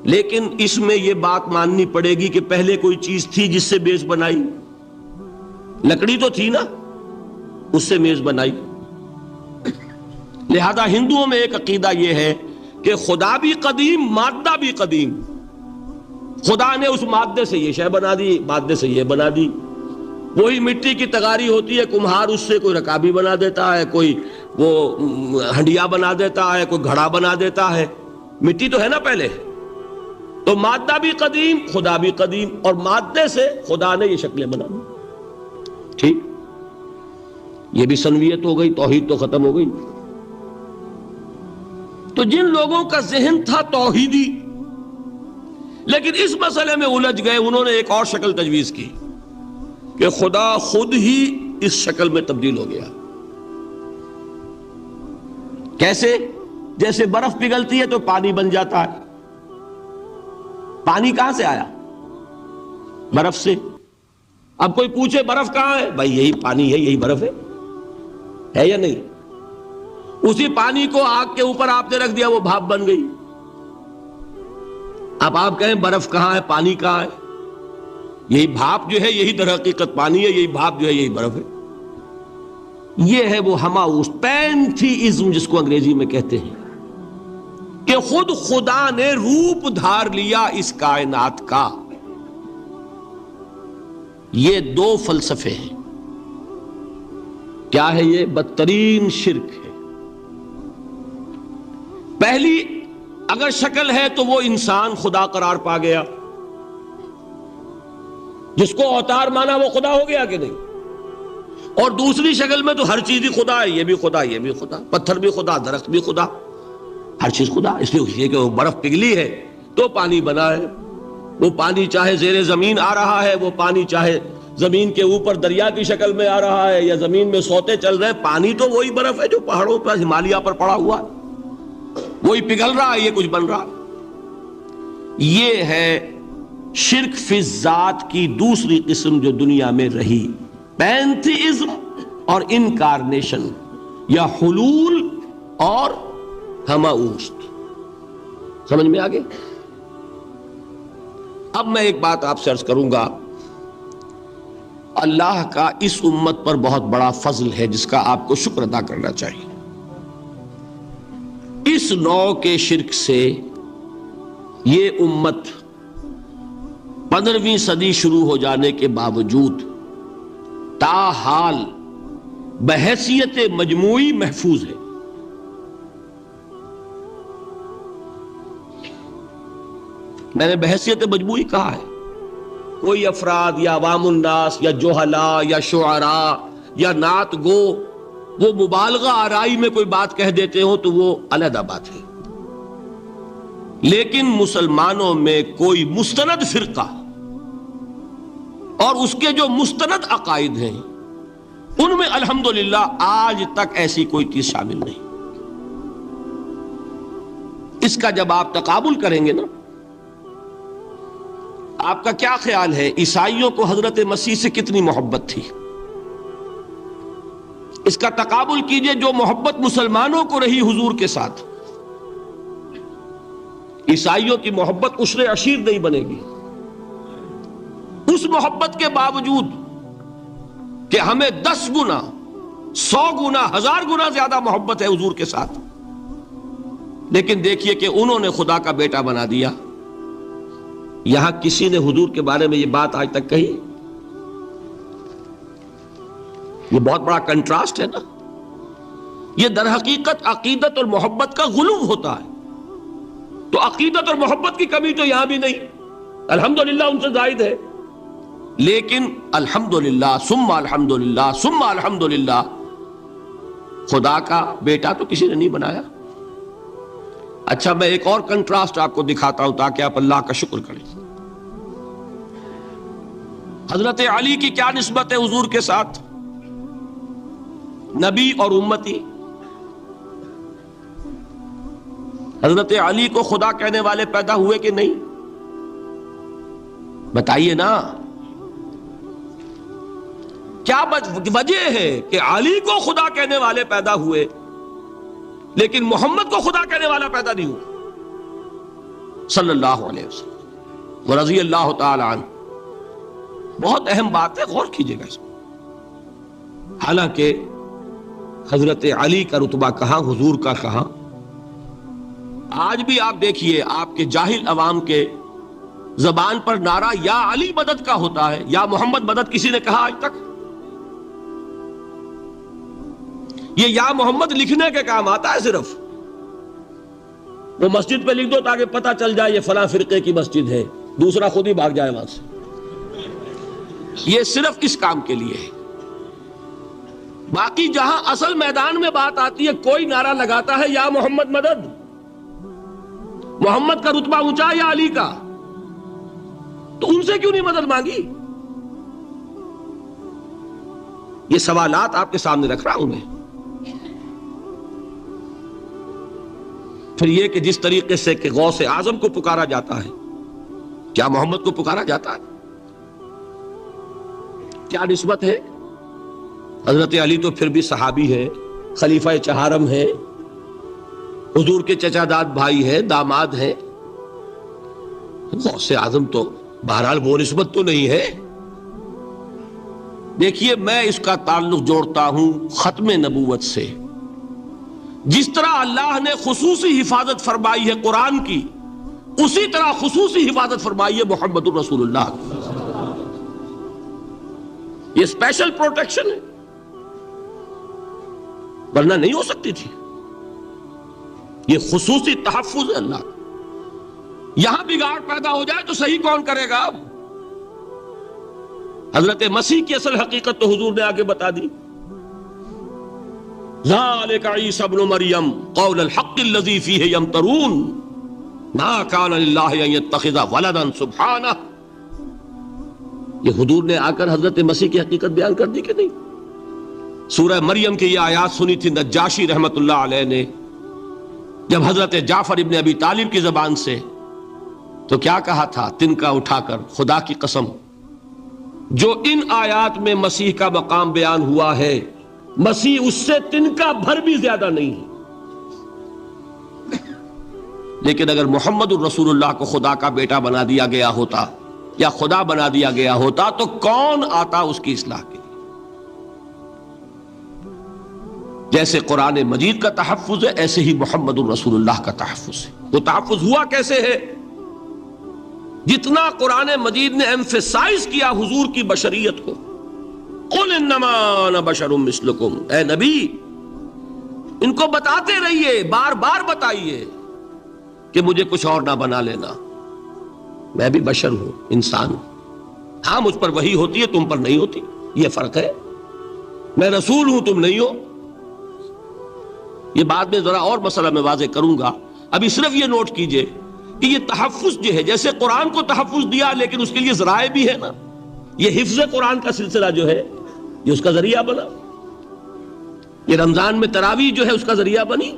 لیکن اس میں یہ بات ماننی پڑے گی کہ پہلے کوئی چیز تھی جس سے میز بنائی، لکڑی تو تھی نا، اس سے میز بنائی۔ لہذا ہندوؤں میں ایک عقیدہ یہ ہے کہ خدا بھی قدیم، مادہ بھی قدیم، خدا نے اس مادے سے یہ شے بنا دی، مادے سے یہ بنا دی۔ وہی مٹی کی تغاری ہوتی ہے، کمہار اس سے کوئی رکابی بنا دیتا ہے، کوئی وہ ہنڈیا بنا دیتا ہے، کوئی گھڑا بنا دیتا ہے، مٹی تو ہے نا پہلے۔ تو مادہ بھی قدیم، خدا بھی قدیم، اور مادے سے خدا نے یہ شکلیں بنا دی۔ ٹھیک، یہ بھی سنویت ہو گئی، توحید تو ختم ہو گئی۔ تو جن لوگوں کا ذہن تھا توحیدی لیکن اس مسئلے میں الجھ گئے، انہوں نے ایک اور شکل تجویز کی کہ خدا خود ہی اس شکل میں تبدیل ہو گیا۔ کیسے؟ جیسے برف پگھلتی ہے تو پانی بن جاتا ہے۔ پانی کہاں سے آیا؟ برف سے۔ اب کوئی پوچھے برف کہاں ہے؟ بھائی یہی پانی ہے، یہی برف ہے یا نہیں؟ اسی پانی کو آگ کے اوپر آپ نے رکھ دیا، وہ بھاپ بن گئی۔ اب آپ کہیں برف کہاں ہے، پانی کہاں ہے؟ یہی بھاپ جو ہے یہی در حقیقت پانی ہے، یہی بھاپ جو ہے یہی برف ہے۔ یہ ہے وہ ہماؤس پینتھیزم جس کو انگریزی میں کہتے ہیں، کہ خود خدا نے روپ دھار لیا اس کائنات کا۔ یہ دو فلسفے ہیں۔ کیا ہے یہ؟ بدترین شرک ہے۔ پہلی اگر شکل ہے تو وہ انسان خدا قرار پا گیا، جس کو اوتار مانا وہ خدا ہو گیا کہ نہیں؟ اور دوسری شکل میں تو ہر چیز ہی خدا ہے، یہ بھی خدا، یہ بھی خدا، پتھر بھی خدا، درخت بھی خدا، ہر چیز خدا۔ اس لیے کہ وہ برف پگھلی ہے تو پانی بنا ہے، وہ پانی چاہے زیر زمین آ رہا ہے، وہ پانی چاہے زمین کے اوپر دریا کی شکل میں آ رہا ہے یا زمین میں سوتے چل رہے ہیں، پانی تو وہی برف ہے جو پہاڑوں پر ہمالیہ پر پڑا ہوا ہے، وہی پگھل رہا ہے، یہ کچھ بن رہا ہے۔ یہ ہے شرک فی الذات کی دوسری قسم جو دنیا میں رہی، پینتھیزم اور انکارنیشن، یا حلول اور ہماؤست۔ سمجھ میں آگے؟ اب میں ایک بات آپ سے عرض کروں گا، اللہ کا اس امت پر بہت بڑا فضل ہے جس کا آپ کو شکر ادا کرنا چاہیے۔ اس نوع کے شرک سے یہ امت 15ویں صدی شروع ہو جانے کے باوجود تاحال بحیثیت مجموعی محفوظ ہے۔ میں نے بحیثیت مجموعی کہا ہے، کوئی افراد یا عوام الناس یا جوہلا یا شعراء یا نعت گو وہ مبالغہ آرائی میں کوئی بات کہہ دیتے ہوں تو وہ علیحدہ بات ہے، لیکن مسلمانوں میں کوئی مستند فرقہ اور اس کے جو مستند عقائد ہیں ان میں الحمدللہ آج تک ایسی کوئی چیز شامل نہیں۔ اس کا جب آپ تقابل کریں گے نا، آپ کا کیا خیال ہے عیسائیوں کو حضرت مسیح سے کتنی محبت تھی؟ اس کا تقابل کیجئے جو محبت مسلمانوں کو رہی حضور کے ساتھ. عیسائیوں کی محبت عشر عشیر نہیں بنے گی. اس محبت کے باوجود کہ ہمیں 10 گنا 100 گنا 1000 گنا زیادہ محبت ہے حضور کے ساتھ، لیکن دیکھیے کہ انہوں نے خدا کا بیٹا بنا دیا. یہاں کسی نے حضور کے بارے میں یہ بات آج تک کہی؟ یہ بہت بڑا کنٹراسٹ ہے نا. یہ در حقیقت عقیدت اور محبت کا غلو ہوتا ہے. تو عقیدت اور محبت کی کمی تو یہاں بھی نہیں، الحمدللہ ان سے زائد ہے، لیکن الحمدللہ ثم الحمدللہ ثم الحمدللہ خدا کا بیٹا تو کسی نے نہیں بنایا. اچھا میں ایک اور کنٹراسٹ آپ کو دکھاتا ہوں تاکہ آپ اللہ کا شکر کریں. حضرت علی کی کیا نسبت ہے حضور کے ساتھ؟ نبی اور امتی. حضرت علی کو خدا کہنے والے پیدا ہوئے کہ نہیں؟ بتائیے نا. کیا وجہ ہے کہ علی کو خدا کہنے والے پیدا ہوئے لیکن محمد کو خدا کہنے والا پیدا نہیں ہوا صلی اللہ علیہ وسلم ورضی اللہ تعالی عنہ؟ بہت اہم بات ہے، غور کیجئے گا اس میں. حالانکہ حضرت علی کا رتبہ کہاں، حضور کا کہاں. آج بھی آپ دیکھیے آپ کے جاہل عوام کے زبان پر نعرہ یا علی مدد کا ہوتا ہے، یا محمد مدد کسی نے کہا آج تک؟ یہ یا محمد لکھنے کے کام آتا ہے صرف. وہ مسجد پہ لکھ دو تاکہ پتہ چل جائے یہ فلاں فرقے کی مسجد ہے، دوسرا خود ہی بھاگ جائے وہاں سے. یہ صرف اس کام کے لیے ہے. باقی جہاں اصل میدان میں بات آتی ہے کوئی نعرہ لگاتا ہے یا محمد مدد. محمد کا رتبہ اونچا یا علی کا؟ تو ان سے کیوں نہیں مدد مانگی؟ یہ سوالات آپ کے سامنے رکھ رہا ہوں میں. پھر یہ کہ جس طریقے سے کہ غوث اعظم کو پکارا جاتا ہے، کیا محمد کو پکارا جاتا ہے؟ کیا نسبت ہے؟ حضرت علی تو پھر بھی صحابی ہے، خلیفہ چہارم ہے، حضور کے چچا داد بھائی ہے، داماد ہے. غوث اعظم تو بہرحال وہ نسبت تو نہیں ہے. دیکھیے میں اس کا تعلق جوڑتا ہوں ختم نبوت سے. جس طرح اللہ نے خصوصی حفاظت فرمائی ہے قرآن کی، اسی طرح خصوصی حفاظت فرمائی ہے محمد الرسول اللہ. یہ اسپیشل پروٹیکشن ہے، ورنہ نہیں ہو سکتی تھی. یہ خصوصی تحفظ ہے اللہ کا. یہاں بگاڑ پیدا ہو جائے تو صحیح کون کرے گا؟ اب حضرت مسیح کی اصل حقیقت تو حضور نے آگے بتا دی. ذالک عیسی ابن مریم قول الحق الذی فیہ یمترون ما کان للہ ان یتخذ ولدا سبحانہ. یہ حضور نے آ کر حضرت مسیح کی حقیقت بیان کر دی کہ نہیں؟ سورہ مریم کی یہ آیات سنی تھی نجاشی رحمت اللہ علیہ نے جب حضرت جعفر ابن ابی طالب کی زبان سے، تو کیا کہا تھا تنکا اٹھا کر، خدا کی قسم جو ان آیات میں مسیح کا مقام بیان ہوا ہے، مسیح اس سے تنکا بھر بھی زیادہ نہیں ہے. لیکن اگر محمد الرسول اللہ کو خدا کا بیٹا بنا دیا گیا ہوتا یا خدا بنا دیا گیا ہوتا تو کون آتا اس کی اصلاح کے لیے؟ جیسے قرآن مجید کا تحفظ ہے ایسے ہی محمد الرسول اللہ کا تحفظ ہے. وہ تحفظ ہوا کیسے ہے؟ جتنا قرآن مجید نے ایمفیسائز کیا حضور کی بشریت کو، قل انما انا بشر مثلکم، اے نبی ان کو بتاتے رہیے، بار بار بتائیے کہ مجھے کچھ اور نہ بنا لینا، میں بھی بشر ہوں، انسان ہوں. ہاں مجھ پر وحی ہوتی ہے، تم پر نہیں ہوتی، یہ فرق ہے. میں رسول ہوں، تم نہیں ہو. یہ بعد میں ذرا اور مسئلہ میں واضح کروں گا. ابھی صرف یہ نوٹ کیجئے کہ یہ تحفظ جو ہے، جیسے قرآن کو تحفظ دیا لیکن اس کے لیے ذرائع بھی ہے نا. یہ حفظ قرآن کا سلسلہ جو ہے یہ اس کا ذریعہ بنا. یہ رمضان میں تراویح جو ہے اس کا ذریعہ بنی.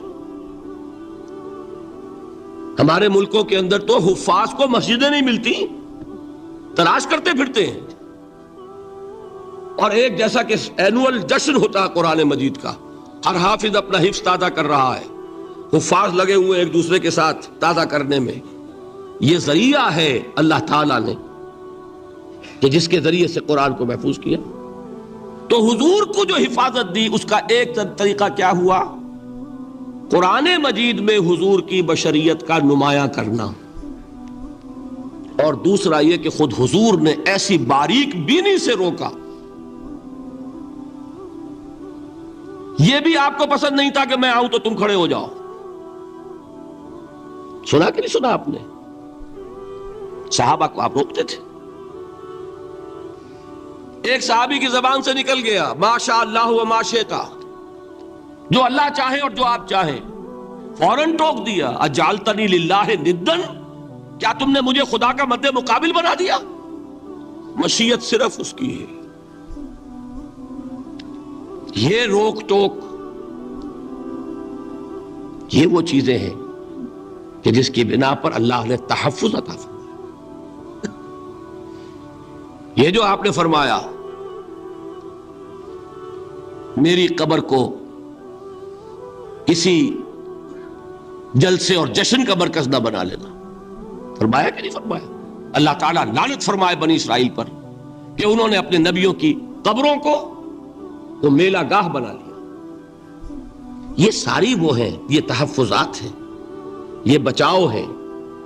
ہمارے ملکوں کے اندر تو حفاظ کو مسجدیں نہیں ملتی، تلاش کرتے پھرتے ہیں. اور ایک جیسا کہ اینول جشن ہوتا ہے قرآن مجید کا، ہر حافظ اپنا حفظ تازہ کر رہا ہے، حفاظ لگے ہوئے ایک دوسرے کے ساتھ تازہ کرنے میں، یہ ذریعہ ہے اللہ تعالیٰ نے کہ جس کے ذریعے سے قرآن کو محفوظ کیا۔ تو حضور کو جو حفاظت دی اس کا ایک طریقہ کیا ہوا؟ قرآن مجید میں حضور کی بشریت کا نمایاں کرنا، اور دوسرا یہ کہ خود حضور نے ایسی باریک بینی سے روکا۔ یہ بھی آپ کو پسند نہیں تھا کہ میں آؤں تو تم کھڑے ہو جاؤ۔ سنا کہ نہیں سنا آپ نے؟ صحابہ کو آپ روکتے تھے۔ ایک صحابی کی زبان سے نکل گیا ما شاء اللہ و ما شئت، جو اللہ چاہے اور جو آپ چاہیں، فوراً ٹوک دیا اجعلتنی للہ ندن، کیا تم نے مجھے خدا کا مد مقابل بنا دیا؟ مشیت صرف اس کی ہے۔ یہ روک ٹوک، یہ وہ چیزیں ہیں کہ جس کی بنا پر اللہ نے تحفظ عطا فرمایا۔ یہ جو آپ نے فرمایا میری قبر کو کسی جلسے اور جشن کا مرکز نہ بنا لینا، فرمایا کہ نہیں فرمایا؟ اللہ تعالیٰ لعنت فرمائے بنی اسرائیل پر کہ انہوں نے اپنے نبیوں کی قبروں کو وہ میلہ گاہ بنا لیا۔ یہ ساری وہ ہیں، یہ تحفظات ہیں، یہ بچاؤ ہے،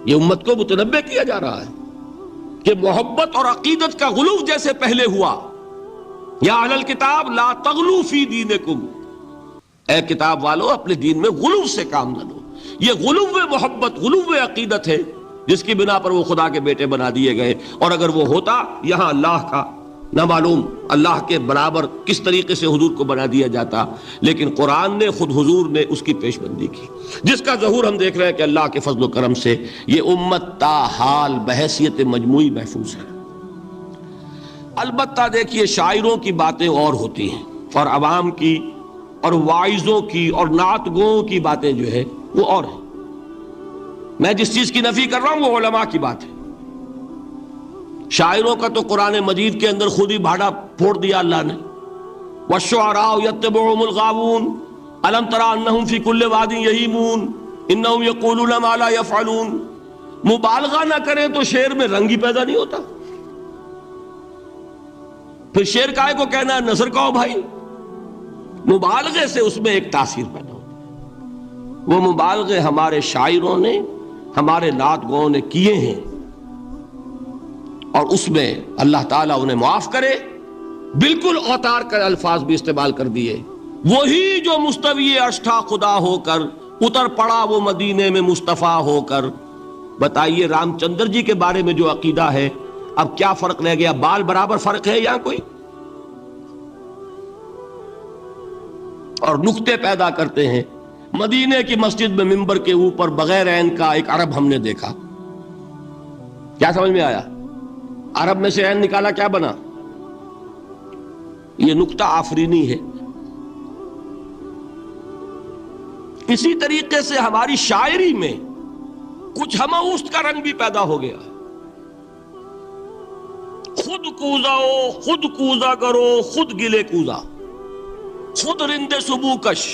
یہ امت کو متنبہ کیا جا رہا ہے کہ محبت اور عقیدت کا غلو جیسے پہلے ہوا، یا اہل الکتاب لا تغلو فی دینکم، اے کتاب والو اپنے دین میں غلو سے کام نہ لو۔ یہ غلو محبت، غلو عقیدت ہے جس کی بنا پر وہ خدا کے بیٹے بنا دیے گئے، اور اگر وہ ہوتا یہاں اللہ کا نہ معلوم اللہ کے برابر کس طریقے سے حضور کو بنا دیا جاتا، لیکن قرآن نے خود حضور نے اس کی پیش بندی کی، جس کا ظہور ہم دیکھ رہے ہیں کہ اللہ کے فضل و کرم سے یہ امت تا حال بحیثیت مجموعی محفوظ ہے۔ البتہ دیکھیے شاعروں کی باتیں اور ہوتی ہیں، اور عوام کی اور واعظوں کی اور نعت گوؤں کی باتیں جو ہے وہ اور ہیں۔ میں جس چیز کی نفی کر رہا ہوں وہ علماء کی بات ہے۔ شاعروں کا تو قرآن مجید کے اندر خود ہی بھاڑا پھوڑ دیا اللہ نے، وَالشُّعَرَاءُ يَتَّبِعُهُمُ الْغَاوُونَ أَلَمْ تَرَ أَنَّهُمْ فِي كُلِّ وَادٍ يَهِيمُونَ إِنَّهُمْ يَقُولُونَ مَا لَا يَفْعَلُونَ۔ مبالغہ نہ کریں تو شعر میں رنگ ہی پیدا نہیں ہوتا۔ پھر شعر کائے کو کہنا ہے نثر کہو بھائی، مبالغے سے اس میں ایک تاثیر پیدا ہوتی ہے۔ وہ مبالغے ہمارے شاعروں نے، ہمارے نعت گوؤں نے کیے ہیں، اور اس میں اللہ تعالیٰ انہیں معاف کرے بالکل اوتار کر الفاظ بھی استعمال کر دیے۔ وہی جو مستوی عرش تھا خدا ہو کر، اتر پڑا وہ مدینے میں مصطفیٰ ہو کر۔ بتائیے رام چندر جی کے بارے میں جو عقیدہ ہے، اب کیا فرق رہ گیا؟ بال برابر فرق ہے یہاں کوئی؟ اور نقطے پیدا کرتے ہیں۔ مدینے کی مسجد میں منبر کے اوپر بغیر عین کا ایک عرب ہم نے دیکھا، کیا سمجھ میں آیا؟ عرب میں سے عین نکالا کیا بنا؟ یہ نقطہ آفرینی ہے۔ اسی طریقے سے ہماری شاعری میں کچھ ہماؤست کا رنگ بھی پیدا ہو گیا۔ خود کوزاؤ، خود کوزا کرو، خود گلے کوزا، خود رند سبو کش،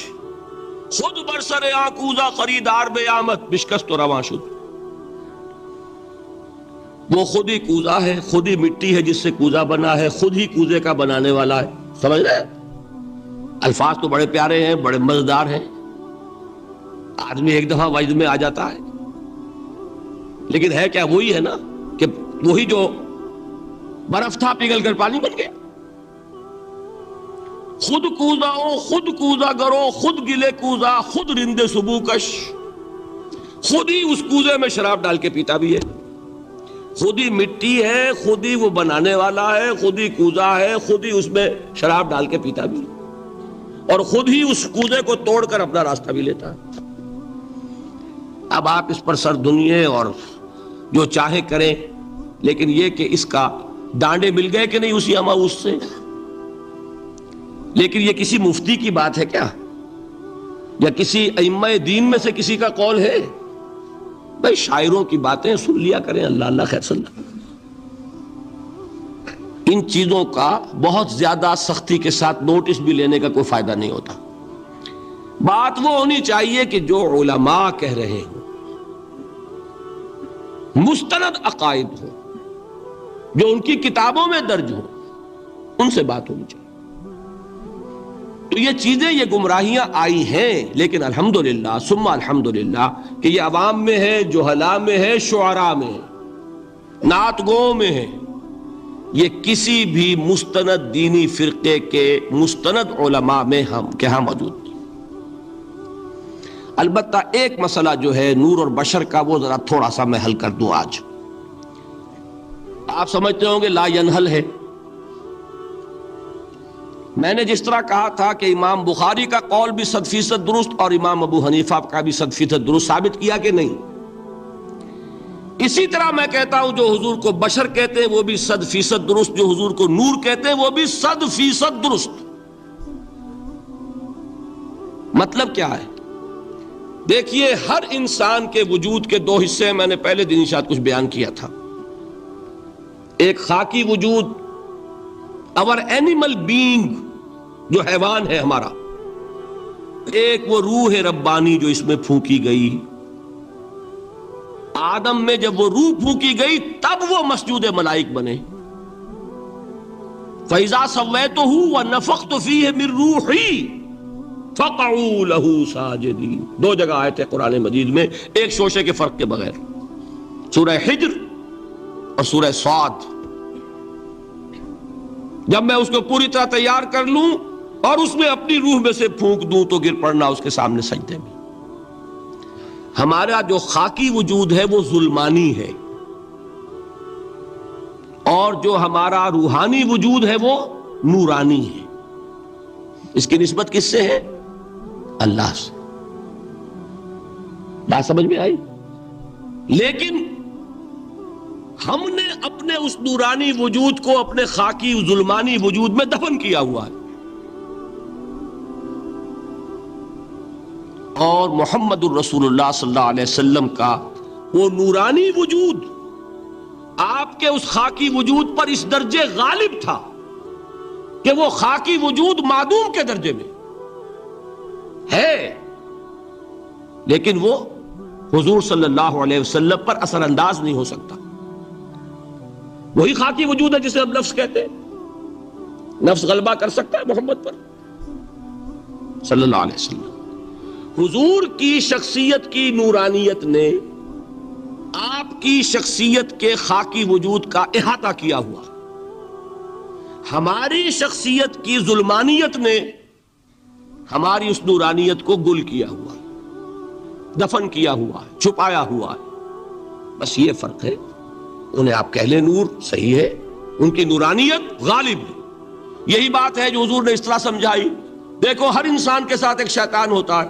خود برسر آکوزا خریدار بے آمد بشکست و رواں شد۔ وہ خود ہی کوزا ہے، خود ہی مٹی ہے جس سے کوزا بنا ہے، خود ہی کوزے کا بنانے والا ہے۔ سمجھ رہے ہیں؟ الفاظ تو بڑے پیارے ہیں، بڑے مزیدار ہیں، آدمی ایک دفعہ وجد میں آ جاتا ہے، لیکن ہے کیا؟ وہی ہے نا کہ وہی جو برف تھا پگھل کر پانی بن گیا۔ خود کوزاؤ، خود کوزا کرو، خود گلے کوزا، خود رند سبو کش، خود ہی اس کوزے میں شراب ڈال کے پیتا بھی ہے، خود ہی مٹی ہے، خود ہی وہ بنانے والا ہے، خود ہی کوزا ہے، خود ہی اس میں شراب ڈال کے پیتا بھی ہے، اور خود ہی اس کوزے کو توڑ کر اپنا راستہ بھی لیتا ہے۔ اب آپ اس پر سر دنیے اور جو چاہے کریں، لیکن یہ کہ اس کا ڈانڈے مل گئے کہ نہیں اسی ہماؤست سے؟ لیکن یہ کسی مفتی کی بات ہے کیا؟ یا کسی ائمہ دین میں سے کسی کا قول ہے؟ بھائی شاعروں کی باتیں سن لیا کریں، اللہ اللہ خیر صلی اللہ۔ ان چیزوں کا بہت زیادہ سختی کے ساتھ نوٹس بھی لینے کا کوئی فائدہ نہیں ہوتا. بات وہ ہونی چاہیے کہ جو علماء کہہ رہے ہوں، مستند عقائد ہوں، جو ان کی کتابوں میں درج ہوں، ان سے بات ہونی چاہیے. تو یہ چیزیں، یہ گمراہیاں آئی ہیں، لیکن الحمدللہ ثم الحمدللہ کہ یہ عوام میں ہے، جہلاء میں ہے، شعراء میں ہے، نعت گوؤں میں ہے. یہ کسی بھی مستند دینی فرقے کے مستند علماء میں ہاں موجود نہیں. البتہ ایک مسئلہ جو ہے نور اور بشر کا، وہ ذرا تھوڑا سا میں حل کر دوں آج. آپ سمجھتے ہوں گے لا ینحل ہے. میں نے جس طرح کہا تھا کہ امام بخاری کا قول بھی 100% درست اور امام ابو حنیفہ کا بھی 100% درست ثابت کیا کہ نہیں، اسی طرح میں کہتا ہوں جو حضور کو بشر کہتے ہیں وہ بھی 100% درست، جو حضور کو نور کہتے ہیں وہ بھی 100% درست. مطلب کیا ہے؟ دیکھیے، ہر انسان کے وجود کے دو حصے میں نے پہلے دن شاید کچھ بیان کیا تھا. ایک خاکی وجود، اور اینیمل بینگ جو حیوان ہے ہمارا، ایک وہ روح ربانی جو اس میں پھونکی گئی. آدم میں جب وہ روح پھونکی گئی تب وہ مسجود ملائک بنے. فَإِذَا سَوَّيْتُهُ وَنَفَخْتُ فِيهِ مِن رُوحِي فَقَعُوا لَهُ سَاجِدِينَ. دو جگہ آئے تھے قرآن مجید میں، ایک شوشے کے فرق کے بغیر، سورہ حجر اور سورہ صاد. جب میں اس کو پوری طرح تیار کر لوں اور اس میں اپنی روح میں سے پھونک دوں تو گر پڑنا اس کے سامنے سجدے میں. ہمارا جو خاکی وجود ہے وہ ظلمانی ہے، اور جو ہمارا روحانی وجود ہے وہ نورانی ہے. اس کی نسبت کس سے ہے؟ اللہ سے. بات سمجھ میں آئی؟ لیکن ہم نے اپنے اس نورانی وجود کو اپنے خاکی ظلمانی وجود میں دفن کیا ہوا ہے، اور محمد الرسول اللہ صلی اللہ علیہ وسلم کا وہ نورانی وجود آپ کے اس خاکی وجود پر اس درجے غالب تھا کہ وہ خاکی وجود معدوم کے درجے میں ہے، لیکن وہ حضور صلی اللہ علیہ وسلم پر اثر انداز نہیں ہو سکتا. وہی خاکی وجود ہے جسے ہم نفس کہتے ہیں. نفس غلبہ کر سکتا ہے محمد پر صلی اللہ علیہ وسلم. حضور کی شخصیت کی نورانیت نے آپ کی شخصیت کے خاکی وجود کا احاطہ کیا ہوا. ہماری شخصیت کی ظلمانیت نے ہماری اس نورانیت کو گل کیا ہوا، دفن کیا ہوا، چھپایا ہوا ہے. بس یہ فرق ہے. انہیں آپ کہہ لیں نور، صحیح ہے، ان کی نورانیت غالب ہے. یہی بات ہے جو حضور نے اس طرح سمجھائی. دیکھو، ہر انسان کے ساتھ ایک شیطان ہوتا ہے،